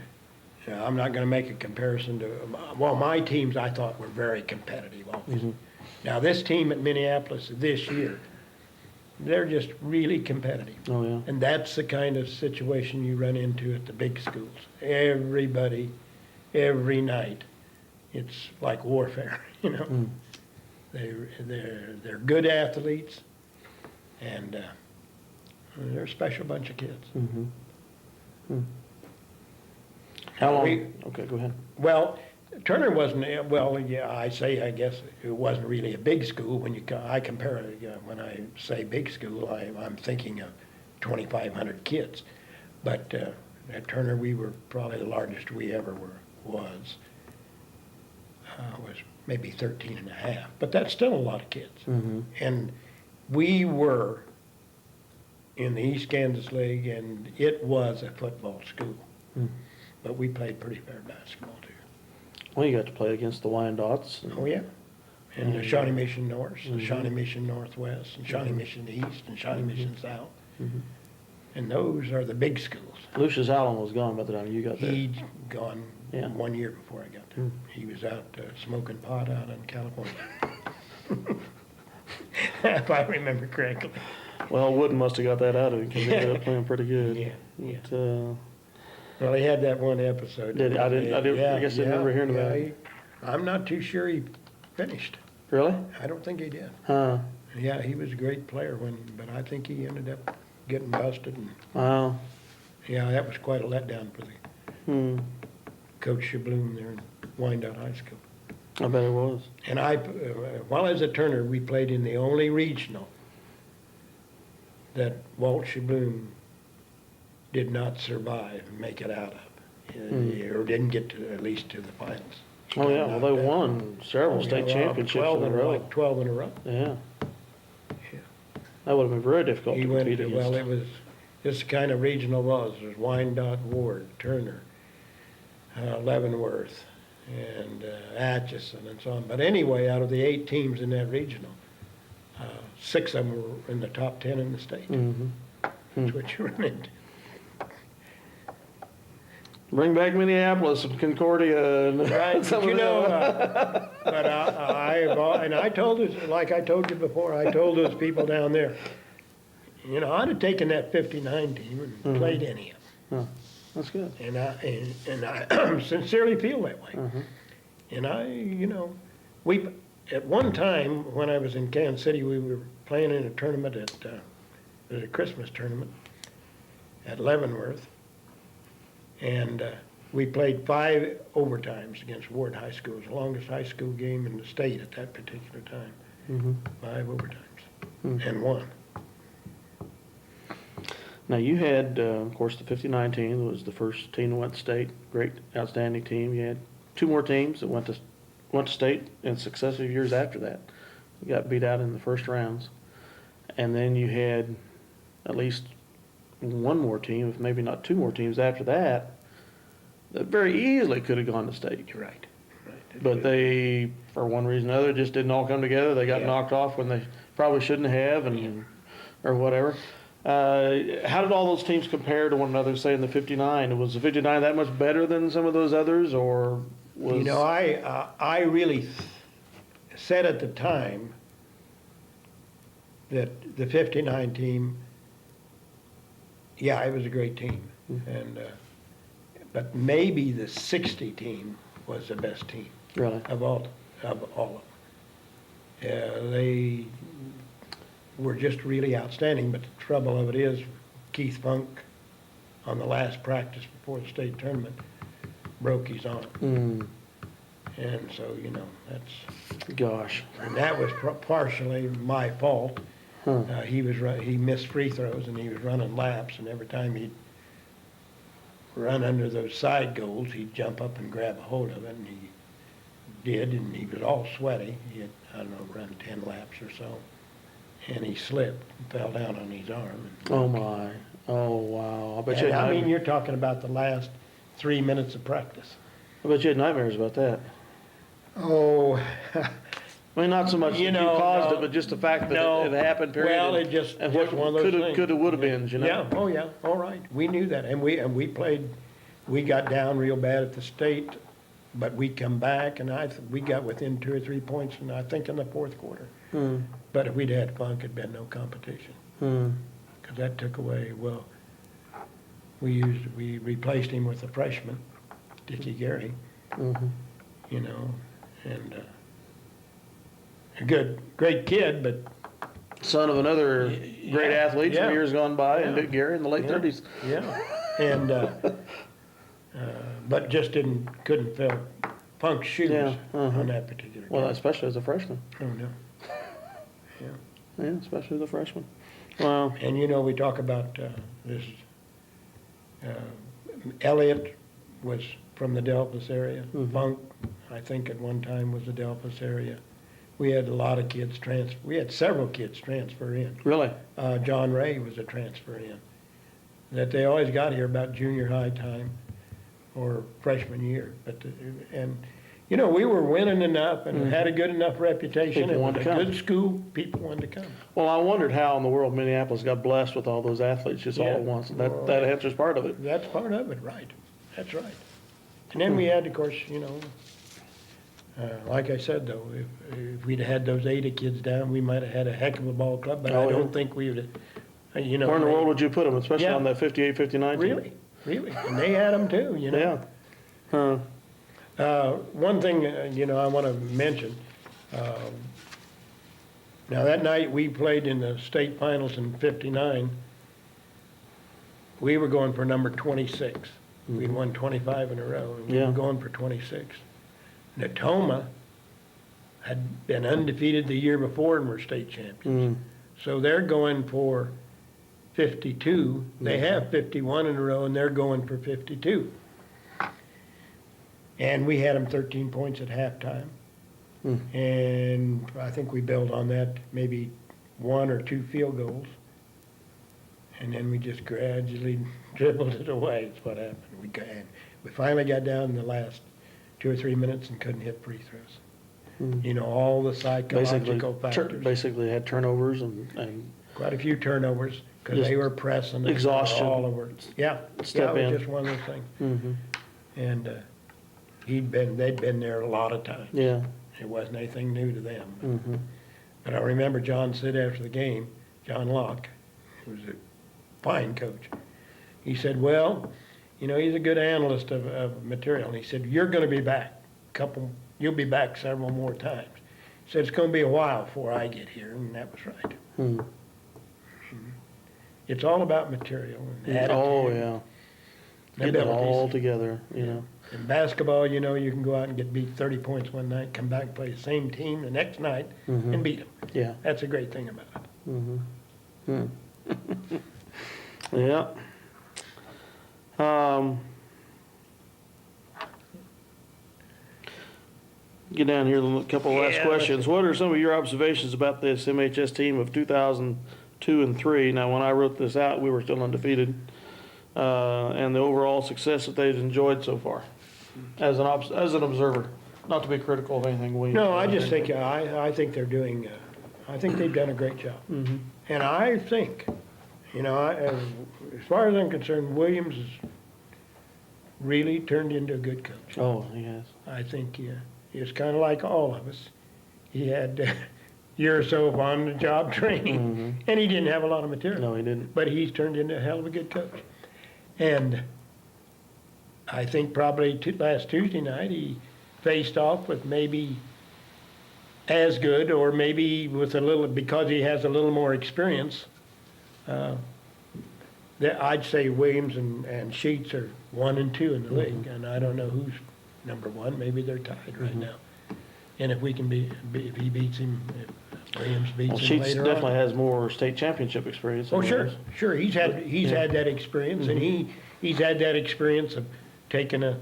[SPEAKER 2] I'm not gonna make a comparison to, well, my teams I thought were very competitive always. Now, this team at Minneapolis this year, they're just really competitive.
[SPEAKER 1] Oh, yeah.
[SPEAKER 2] And that's the kind of situation you run into at the big schools. Everybody, every night, it's like warfare, you know? They're good athletes, and they're a special bunch of kids.
[SPEAKER 1] How long?
[SPEAKER 2] We-
[SPEAKER 1] Okay, go ahead.
[SPEAKER 2] Well, Turner wasn't, well, yeah, I guess it wasn't really a big school when I compare it, when I say big school, I'm thinking of 2,500 kids. But at Turner, we were probably the largest we ever was maybe 13 and a half, but that's still a lot of kids. And we were in the East Kansas League, and it was a football school. But we played pretty fair basketball too.
[SPEAKER 1] Well, you got to play against the Wyandottes.
[SPEAKER 2] Oh, yeah. And the Shawnee Mission North, the Shawnee Mission Northwest, and Shawnee Mission East, and Shawnee Mission South. And those are the big schools.
[SPEAKER 1] Lucius Allen was gone by the time you got there.
[SPEAKER 2] He'd gone
[SPEAKER 1] Yeah.
[SPEAKER 2] 1 year before I got there. He was out smoking pot out in California. If I remember correctly.
[SPEAKER 1] Well, Wooden must have got that out of him because he ended up playing pretty good.
[SPEAKER 2] Yeah, yeah.
[SPEAKER 1] But,
[SPEAKER 2] Well, he had that one episode.
[SPEAKER 1] Did he? I guess I remember hearing about it.
[SPEAKER 2] I'm not too sure he finished.
[SPEAKER 1] really?
[SPEAKER 2] I don't think he did.
[SPEAKER 1] Huh.
[SPEAKER 2] Yeah, he was a great player but I think he ended up getting busted, and
[SPEAKER 1] Wow.
[SPEAKER 2] yeah, that was quite a letdown for the
[SPEAKER 1] Hmm.
[SPEAKER 2] Coach Shabloom there in Wyandotte High School.
[SPEAKER 1] I bet it was.
[SPEAKER 2] And while I was at Turner, we played in the only regional that Walt Shabloom did not survive and make it out of, or didn't get to, at least to the finals.
[SPEAKER 1] Oh, yeah. Well, they won several state championships in a row.
[SPEAKER 2] Like 12 in a row.
[SPEAKER 1] Yeah.
[SPEAKER 2] Yeah.
[SPEAKER 1] That would have been very difficult
[SPEAKER 2] He
[SPEAKER 1] to
[SPEAKER 2] went,
[SPEAKER 1] compete against.
[SPEAKER 2] well, it was, this kind of regional was, there's Wyandotte, Ward, Turner, Leavenworth, and Atchison, and so on. But anyway, out of the 8 teams in that regional, 6 of them were in the top 10 in the state. That's what you run into.
[SPEAKER 1] Bring back Minneapolis and Concordia. And
[SPEAKER 2] Right,
[SPEAKER 1] some
[SPEAKER 2] but
[SPEAKER 1] of
[SPEAKER 2] you know,
[SPEAKER 1] them.
[SPEAKER 2] but I told this, like I told you before, I told those people down there, you know, I'd have taken that 59 team and played any of them.
[SPEAKER 1] That's good.
[SPEAKER 2] And I sincerely feel that way. And you know, at one time when I was in Kansas City, we were playing in a tournament it was a Christmas tournament at Leavenworth, and we played 5 overtimes against Ward High School. It was the longest high school game in the state at that particular time. 5 overtimes, and won.
[SPEAKER 1] Now, you had, of course, the 59 team that was the first team that went to state. Great, outstanding team. You had 2 more teams that went to state in successive years after that. You got beat out in the first rounds. And then you had at least 1 more team, if maybe not 2 more teams after that very easily could have gone to state.
[SPEAKER 2] You're right.
[SPEAKER 1] But they, for one reason or another, just didn't all come together. They got knocked off when they probably shouldn't have, or whatever. How did all those teams compare to one another, say in the 59? Was the 59 that much better than some of those others, or was.
[SPEAKER 2] You know, I really said at the time that the 59 team, yeah, it was a great team. And, but maybe the 60 team was the best team
[SPEAKER 1] Really?
[SPEAKER 2] of all of them. They were just really outstanding, but the trouble of it is Keith Funk, on the last practice before the state tournament, broke his arm.
[SPEAKER 1] Mm,
[SPEAKER 2] And so, you know, that's,
[SPEAKER 1] gosh.
[SPEAKER 2] and that was partially my fault.
[SPEAKER 1] Huh.
[SPEAKER 2] He missed free throws and he was running laps, and every time he'd run under those side goals, he'd jump up and grab a hold of it, and he did, and he was all sweaty. He had, I don't know, run 10 laps or so, and he slipped and fell down on his arm. And
[SPEAKER 1] Oh my. Oh wow. I bet you.
[SPEAKER 2] and
[SPEAKER 1] Had
[SPEAKER 2] I mean,
[SPEAKER 1] nightmares.
[SPEAKER 2] you're talking about the last 3 minutes of practice.
[SPEAKER 1] I bet you had nightmares about that.
[SPEAKER 2] Oh,
[SPEAKER 1] I mean, not so much
[SPEAKER 2] You
[SPEAKER 1] that you
[SPEAKER 2] know,
[SPEAKER 1] caused
[SPEAKER 2] no,
[SPEAKER 1] it, but just the fact that
[SPEAKER 2] no.
[SPEAKER 1] it happened. Period.
[SPEAKER 2] Well,
[SPEAKER 1] and-
[SPEAKER 2] it just
[SPEAKER 1] and what
[SPEAKER 2] one of those things.
[SPEAKER 1] coulda, woulda been. You know.
[SPEAKER 2] Yeah, oh yeah, all right, we knew that, and we played, we got down real bad at the state, but we come back, and we got within 2 or 3 points, and I think in the fourth quarter.
[SPEAKER 1] Hmm.
[SPEAKER 2] But if we'd had Funk, it'd been no competition,
[SPEAKER 1] Hmm.
[SPEAKER 2] because that took away, well, we replaced him with a freshman, Dickie Gary,
[SPEAKER 1] Mhm.
[SPEAKER 2] you know, and a great kid, but
[SPEAKER 1] Son of another great
[SPEAKER 2] yeah,
[SPEAKER 1] athlete
[SPEAKER 2] yeah.
[SPEAKER 1] from years gone by, and
[SPEAKER 2] Yeah.
[SPEAKER 1] Dick Gary in the late
[SPEAKER 2] Yeah.
[SPEAKER 1] 30s.
[SPEAKER 2] yeah, and, but just couldn't fill Funk's shoes
[SPEAKER 1] Yeah, uh-huh.
[SPEAKER 2] on that particular
[SPEAKER 1] Well,
[SPEAKER 2] game.
[SPEAKER 1] especially as a freshman.
[SPEAKER 2] Oh, no. Yeah.
[SPEAKER 1] Yeah, especially as a freshman. Wow.
[SPEAKER 2] And you know, we talk about this, Elliott was from the Delphus area.
[SPEAKER 1] Mhm.
[SPEAKER 2] Funk, I think at one time was the Delphus area. We had a lot of kids we had several kids transfer in.
[SPEAKER 1] Really?
[SPEAKER 2] John Ray was a transfer in. That they always got here about junior high time or freshman year. And, you know, we were winning enough and had a good enough reputation.
[SPEAKER 1] People
[SPEAKER 2] It was
[SPEAKER 1] wanted
[SPEAKER 2] a
[SPEAKER 1] to come.
[SPEAKER 2] good school, people wanted to come.
[SPEAKER 1] Well, I wondered how in the world Minneapolis got blessed with all those athletes just all
[SPEAKER 2] Yeah.
[SPEAKER 1] at once. And that,
[SPEAKER 2] Well,
[SPEAKER 1] that answers part of it.
[SPEAKER 2] That's part of it, right. That's right. And then we had, of course, you know, like I said, though, if we'd had those Ada kids down, we might have had a heck of a ball club, but
[SPEAKER 1] Oh,
[SPEAKER 2] I
[SPEAKER 1] yeah.
[SPEAKER 2] don't think we would have, you know.
[SPEAKER 1] Where in the world would you put them, especially
[SPEAKER 2] Yeah.
[SPEAKER 1] on that 58, 59 team?
[SPEAKER 2] Really, really. And they had them too, you know.
[SPEAKER 1] Yeah. Huh.
[SPEAKER 2] One thing, you know, I want to mention, now that night we played in the state finals in 59, we were going for number 26. We'd won 25 in a row, and we
[SPEAKER 1] Yeah.
[SPEAKER 2] were going for 26. Natoma had been undefeated the year before and were state champions.
[SPEAKER 1] Mm.
[SPEAKER 2] So they're going for 52. They have 51 in a row, and they're going for 52. And we had them 13 points at halftime.
[SPEAKER 1] Mm.
[SPEAKER 2] And I think we built on that, maybe 1 or 2 field goals. And then we just gradually dribbled it away, is what happened. We finally got down in the last 2 or 3 minutes and couldn't hit free throws.
[SPEAKER 1] Mm.
[SPEAKER 2] You know, all the
[SPEAKER 1] Basically,
[SPEAKER 2] psychological factors.
[SPEAKER 1] basically had turnovers and
[SPEAKER 2] Quite a few turnovers, because
[SPEAKER 1] Just
[SPEAKER 2] they were pressing. and
[SPEAKER 1] exhaustion.
[SPEAKER 2] All over. Yeah,
[SPEAKER 1] Step
[SPEAKER 2] yeah, it
[SPEAKER 1] in.
[SPEAKER 2] was just one of those things.
[SPEAKER 1] mhm.
[SPEAKER 2] And they'd been there a lot of times.
[SPEAKER 1] Yeah.
[SPEAKER 2] It wasn't anything new to them.
[SPEAKER 1] Mhm.
[SPEAKER 2] But I remember John said after the game, John Locke, who was a fine coach, he said, well, you know, he's a good analyst of material. And he said, you're going to be back. You'll be back several more times. He said, it's going to be a while before I get here. And that was right.
[SPEAKER 1] Hmm.
[SPEAKER 2] It's all about material and attitude.
[SPEAKER 1] Oh, yeah.
[SPEAKER 2] and
[SPEAKER 1] Getting it all
[SPEAKER 2] abilities.
[SPEAKER 1] together, you know.
[SPEAKER 2] In basketball, you know, you can go out and get beat 30 points one night, come back and play the same team the next night
[SPEAKER 1] Mhm.
[SPEAKER 2] and beat them.
[SPEAKER 1] Yeah.
[SPEAKER 2] That's a great thing about it.
[SPEAKER 1] Mm-hmm. Yeah. Get down here, a couple of last
[SPEAKER 2] Yeah,
[SPEAKER 1] questions. What are some of your observations about this MHS team of 2002 and 3? Now, when I wrote this out, we were still undefeated. And the overall success that they've enjoyed so far, as an observer, not to be critical of anything we.
[SPEAKER 2] No, I just think, I think they're doing, I think they've done a great job.
[SPEAKER 1] Mhm.
[SPEAKER 2] And I think, you know, as far as I'm concerned, Williams has really turned into a good coach.
[SPEAKER 1] Oh, he has.
[SPEAKER 2] I think he was kind of like all of us. He had a year or so of on-the-job training, and he didn't have a lot of material.
[SPEAKER 1] No, he didn't.
[SPEAKER 2] But he's turned into a hell of a good coach. And I think probably last Tuesday night, he faced off with maybe as good, or maybe with a little, because he has a little more experience. I'd say Williams and Sheets are 1 and 2 in the league, and I don't know who's number 1. Maybe they're tied right now. And if we can if he beats him, if Williams beats
[SPEAKER 1] Well,
[SPEAKER 2] him
[SPEAKER 1] Sheets
[SPEAKER 2] later
[SPEAKER 1] definitely
[SPEAKER 2] on.
[SPEAKER 1] has more state championship experience. than
[SPEAKER 2] Oh, sure,
[SPEAKER 1] Williams.
[SPEAKER 2] sure. He's had that experience, and he's had that experience of taking a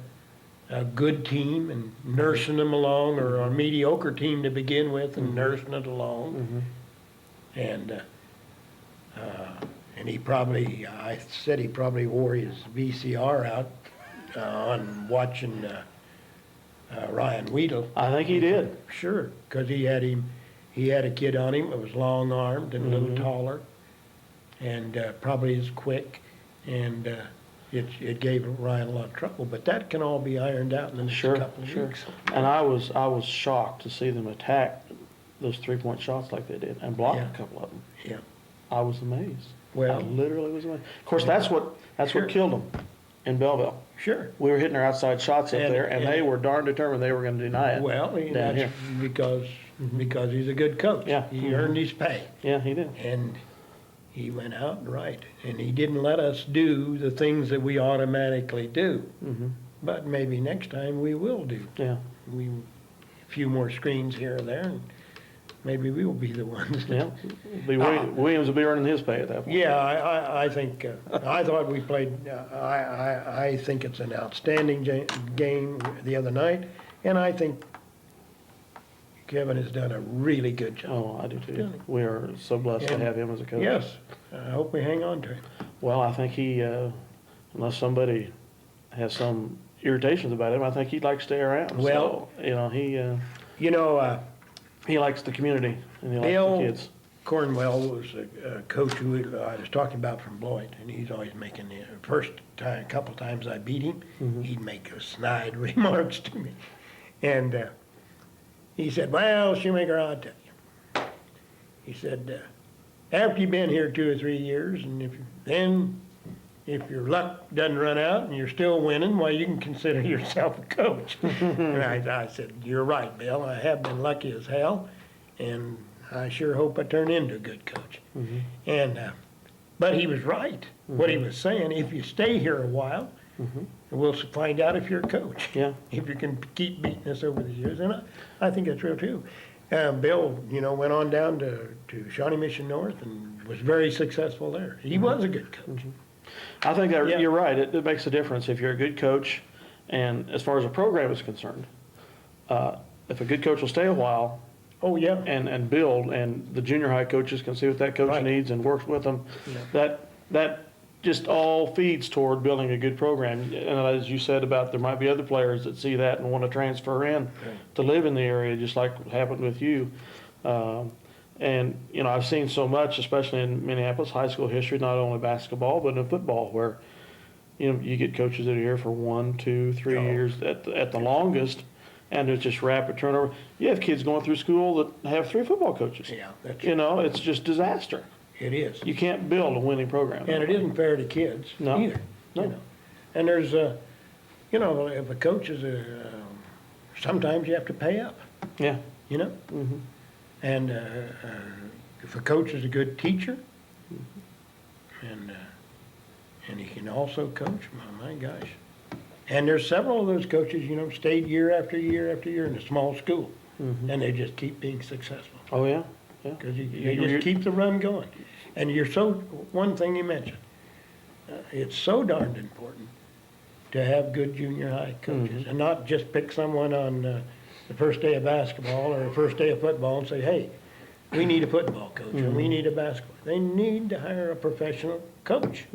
[SPEAKER 2] good team and nursing them along, or a mediocre team to begin with, and nursing it along. And he probably, I said he probably wore his VCR out on watching Ryan Weedle.
[SPEAKER 1] I think he did.
[SPEAKER 2] Sure, because he had a kid on him that was long-armed and a little taller, and probably as quick, and it gave Ryan a lot of trouble. But that can all be ironed out in the next couple of weeks.
[SPEAKER 1] And I was shocked to see them attack those 3-point shots like they did and block a couple of them.
[SPEAKER 2] Yeah.
[SPEAKER 1] I was amazed.
[SPEAKER 2] Well,
[SPEAKER 1] I literally was amazed. Of course, that's what
[SPEAKER 2] Sure.
[SPEAKER 1] killed them in Belleville.
[SPEAKER 2] sure.
[SPEAKER 1] We were hitting our outside shots up
[SPEAKER 2] And-
[SPEAKER 1] there, and they were darn determined they were going to deny it.
[SPEAKER 2] Well,
[SPEAKER 1] down
[SPEAKER 2] that's
[SPEAKER 1] here.
[SPEAKER 2] because he's a good coach.
[SPEAKER 1] Yeah.
[SPEAKER 2] He earned his pay.
[SPEAKER 1] Yeah, he did.
[SPEAKER 2] And he went out right, and he didn't let us do the things that we automatically do. But maybe next time we will do.
[SPEAKER 1] Yeah,
[SPEAKER 2] A few more screens here and there, and maybe we will be the ones.
[SPEAKER 1] yeah. Williams will be earning his pay at that point.
[SPEAKER 2] Yeah, I think, I thought we played, I think it's an outstanding game the other night, and I think Kevin has done a really good job.
[SPEAKER 1] Oh, I do too. We are so blessed to
[SPEAKER 2] And-
[SPEAKER 1] have him as a coach.
[SPEAKER 2] Yes, I hope we hang on to him.
[SPEAKER 1] Well, I think he, unless somebody has some irritations about him, I think he'd like to stay around.
[SPEAKER 2] Well-
[SPEAKER 1] So, you know,
[SPEAKER 2] You know,
[SPEAKER 1] he likes the community and he likes
[SPEAKER 2] Bill
[SPEAKER 1] the kids.
[SPEAKER 2] Cornwell was a coach who I was talking about from Beloit, and he's always making the couple times I beat him, he'd make snide remarks to me. And he said, "Well, Shoemaker, I'll tell you." He said, "After you've been here 2 or 3 years, and if your luck doesn't run out and you're still winning, well, you can consider yourself a coach." And I said, "You're right, Bill. I have been lucky as hell, and I sure hope I turn into a good coach." And but he was right. What he was saying, if you stay here a while, we'll find out if you're a coach.
[SPEAKER 1] Yeah.
[SPEAKER 2] If you can keep beating us over the years, and I think that's real too. Bill, went on down to Shawnee Mission North and was very successful there. He was a good coach.
[SPEAKER 1] I think that
[SPEAKER 2] Yeah.
[SPEAKER 1] you're right. It makes a difference if you're a good coach, and as far as a program is concerned, if a good coach will stay a while
[SPEAKER 2] Oh, yeah.
[SPEAKER 1] and build, and the junior high coaches can see what that coach
[SPEAKER 2] Right.
[SPEAKER 1] needs and works with them, that just all feeds toward building a good program. And as you said about, there might be other players that see that and want to transfer in to live in the area, just like happened with you. And, I've seen so much, especially in Minneapolis high school history, not only basketball, but in football, where, you get coaches that are here for 1, 2, 3 years at the longest, and there's just rapid turnover. You have kids going through school that have 3 football coaches.
[SPEAKER 2] Yeah, that's
[SPEAKER 1] It's just disaster.
[SPEAKER 2] it is.
[SPEAKER 1] You can't build a winning program.
[SPEAKER 2] And it isn't fair to kids
[SPEAKER 1] No.
[SPEAKER 2] either.
[SPEAKER 1] No.
[SPEAKER 2] And there's if a coach is sometimes you have to pay up,
[SPEAKER 1] Yeah.
[SPEAKER 2] And if a coach is a good teacher, and he can also coach, my gosh. And there's several of those coaches, stayed year after year after year in a small school, and they just keep being successful.
[SPEAKER 1] Oh, yeah. Yeah.
[SPEAKER 2] Because you just keep the run going. And one thing you mentioned, it's so darned important to have good junior high coaches, and not just pick someone on the first day of basketball or the first day of football and say, "Hey, we need a football coach, or we need a basketball." They need to hire a professional coach.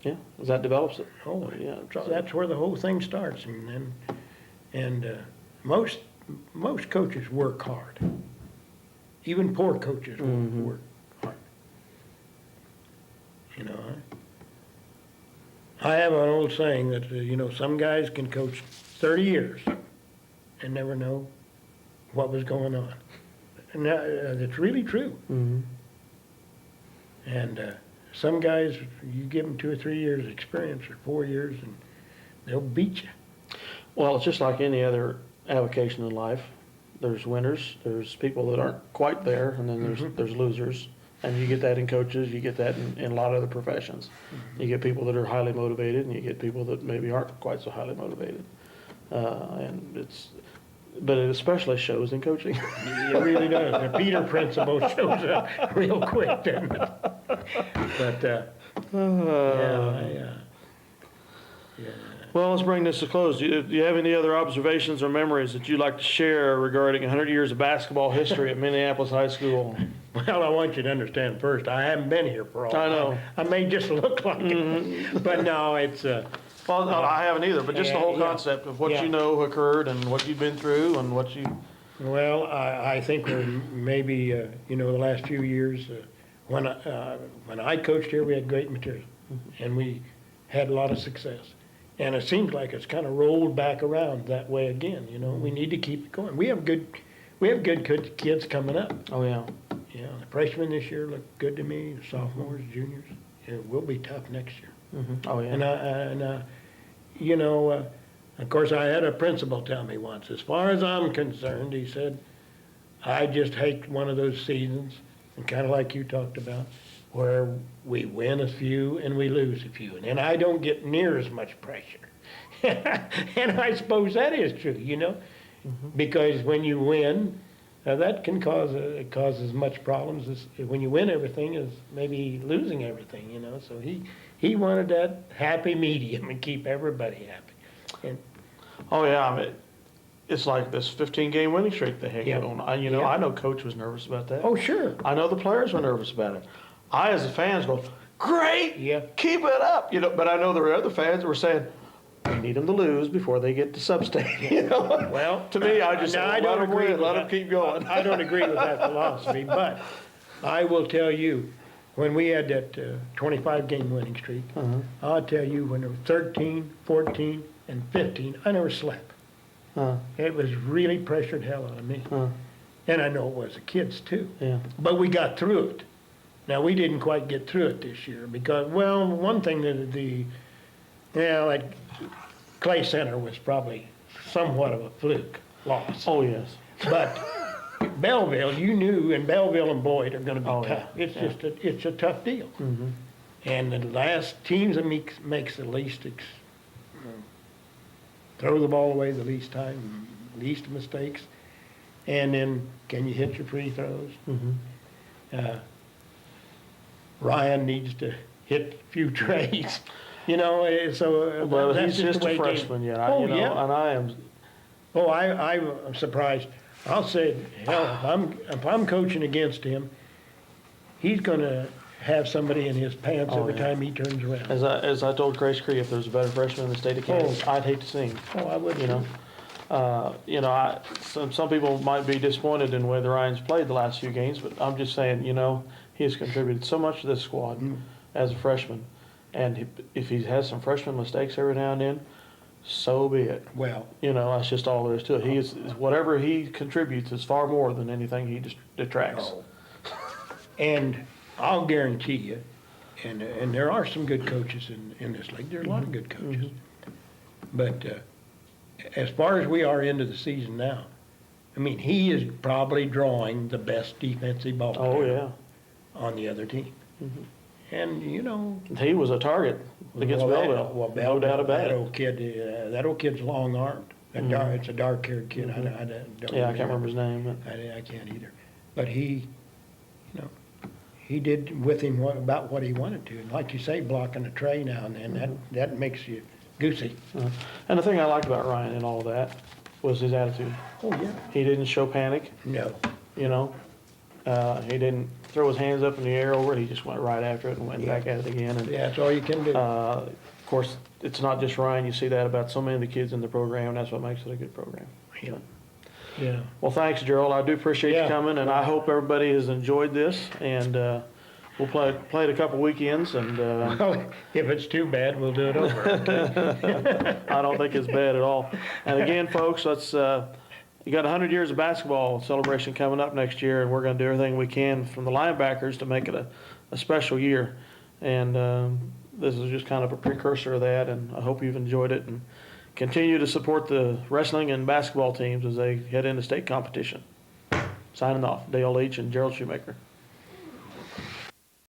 [SPEAKER 1] Yeah, 'cause that develops it.
[SPEAKER 2] Oh,
[SPEAKER 1] Yeah.
[SPEAKER 2] that's where the whole thing starts. And most coaches work hard. Even poor coaches work hard. I have an old saying that, some guys can coach 30 years and never know what was going on. And that's really true.
[SPEAKER 1] Mm-hmm.
[SPEAKER 2] And some guys, you give them 2 or 3 years experience or 4 years and they'll beat you.
[SPEAKER 1] Well, it's just like any other avocation in life. There's winners, there's people that aren't quite there, and then there's losers. And you get that in coaches, you get that in a lot of other professions. You get people that are highly motivated, and you get people that maybe aren't quite so highly motivated. But it especially shows in coaching.
[SPEAKER 2] It really does. The Peter principle shows up real quick, doesn't it? But, yeah.
[SPEAKER 1] Well, let's bring this to close. Do you have any other observations or memories that you'd like to share regarding 100 years of basketball history at Minneapolis High School?
[SPEAKER 2] Well, I want you to understand first, I haven't been here for all
[SPEAKER 1] I know.
[SPEAKER 2] time. I may just look like it, but no, it's,
[SPEAKER 1] Well, no, I haven't either, but just the whole
[SPEAKER 2] Yeah.
[SPEAKER 1] concept of what
[SPEAKER 2] Yeah.
[SPEAKER 1] you know occurred and what you've been through and what you...
[SPEAKER 2] well, I think we're maybe, the last few years, when I coached here, we had great material, and we had a lot of success. And it seems like it's kind of rolled back around that way again, we need to keep it going. We have good kids coming up.
[SPEAKER 1] Oh, yeah.
[SPEAKER 2] The freshmen this year look good to me, the sophomores, juniors. It will be tough next year.
[SPEAKER 1] Oh, yeah.
[SPEAKER 2] And of course, I had a principal tell me once, as far as I'm concerned, he said, I just hate one of those seasons, and kind of like you talked about, where we win a few and we lose a few, and then I don't get near as much pressure. And I suppose that is true, because when you win, that can cause as much problems as when you win everything as maybe losing everything, So he wanted that happy medium and keep everybody happy. And
[SPEAKER 1] Oh, yeah. I mean, it's like this 15-game winning streak they had
[SPEAKER 2] Yeah.
[SPEAKER 1] going.
[SPEAKER 2] Yeah.
[SPEAKER 1] I know Coach was nervous about that.
[SPEAKER 2] oh, sure.
[SPEAKER 1] I know the players were nervous about it. I, as a fan, go, great,
[SPEAKER 2] Yeah.
[SPEAKER 1] keep it up. But I know there were other fans that were saying, we need them to lose before they get to sub-state.
[SPEAKER 2] Well,
[SPEAKER 1] To me, I just
[SPEAKER 2] now,
[SPEAKER 1] said,
[SPEAKER 2] I don't
[SPEAKER 1] let them
[SPEAKER 2] agree
[SPEAKER 1] win,
[SPEAKER 2] with
[SPEAKER 1] let
[SPEAKER 2] that.
[SPEAKER 1] them keep going.
[SPEAKER 2] I don't agree with that philosophy, but I will tell you, when we had that 25-game winning streak, I'll tell you, when there were 13, 14, and 15, I never slept. It was really pressured hell out of me. And I know it was the kids too.
[SPEAKER 1] Yeah.
[SPEAKER 2] But we got through it. Now, we didn't quite get through it this year because, well, one thing that like Clay Center was probably somewhat of a fluke loss.
[SPEAKER 1] Oh, yes.
[SPEAKER 2] But Belleville, you knew, and Belleville and Boyd are gonna be
[SPEAKER 1] Oh, yeah.
[SPEAKER 2] tough. It's just it's a tough deal. And the last teams that makes the least, throw the ball away the least time, least mistakes, and then can you hit your free throws? Ryan needs to hit a few trays, so
[SPEAKER 1] Well,
[SPEAKER 2] that's
[SPEAKER 1] he's just
[SPEAKER 2] the way
[SPEAKER 1] a
[SPEAKER 2] games-
[SPEAKER 1] freshman yet,
[SPEAKER 2] Oh, yeah.
[SPEAKER 1] and I am.
[SPEAKER 2] Oh, I'm surprised. I'll say, hell, if I'm coaching against him, he's gonna have somebody in his pants
[SPEAKER 1] Oh,
[SPEAKER 2] every
[SPEAKER 1] yeah.
[SPEAKER 2] time he turns around.
[SPEAKER 1] As I told Grace Cree, if there's a better freshman in the state of Kansas, I'd hate to see him.
[SPEAKER 2] Oh, I would.
[SPEAKER 1] Some people might be disappointed in the way the Ryans played the last few games, but I'm just saying, he has contributed so much to this squad as a freshman. And if he has some freshman mistakes every now and then, so be it.
[SPEAKER 2] Well,
[SPEAKER 1] That's just all there is to it. He is whatever he contributes is far more than anything he detracts.
[SPEAKER 2] and I'll guarantee you, and there are some good coaches in this league. There are a lot of good coaches. But as far as we are into the season now, I mean, he is probably drawing the best defensive ball
[SPEAKER 1] Oh,
[SPEAKER 2] player
[SPEAKER 1] yeah.
[SPEAKER 2] on the other team. And,
[SPEAKER 1] He was a target against Belleville. No doubt about
[SPEAKER 2] that
[SPEAKER 1] it.
[SPEAKER 2] That old kid's long-armed. It's a dark-haired kid. I don't
[SPEAKER 1] Yeah, I can't remember his name. But.
[SPEAKER 2] I can't either. But he did with him about what he wanted to. And like you say, blocking a tray now and then, that makes you goosey.
[SPEAKER 1] And the thing I liked about Ryan and all of that was his attitude.
[SPEAKER 2] Oh, yeah.
[SPEAKER 1] He didn't show panic.
[SPEAKER 2] No.
[SPEAKER 1] He didn't throw his hands up in the air over it. He just went right after it and went back at it again. And,
[SPEAKER 2] Yeah, that's all you can do.
[SPEAKER 1] of course, it's not just Ryan. You see that about so many of the kids in the program, and that's what makes it a good program.
[SPEAKER 2] Yeah. Yeah.
[SPEAKER 1] Well, thanks, Gerald. I do appreciate
[SPEAKER 2] Yeah.
[SPEAKER 1] you coming, and I hope everybody has enjoyed this. And we'll play it a couple weekends, and
[SPEAKER 2] Well, if it's too bad, we'll do it over. Okay?
[SPEAKER 1] I don't think it's bad at all. And again, folks, you got 100 years of basketball celebration coming up next year, and we're going to do everything we can from the linebackers to make it a special year. And this is just kind of a precursor of that, and I hope you've enjoyed it, and continue to support the wrestling and basketball teams as they head into state competition. Signing off, Dale Leech and Gerald Shoemaker.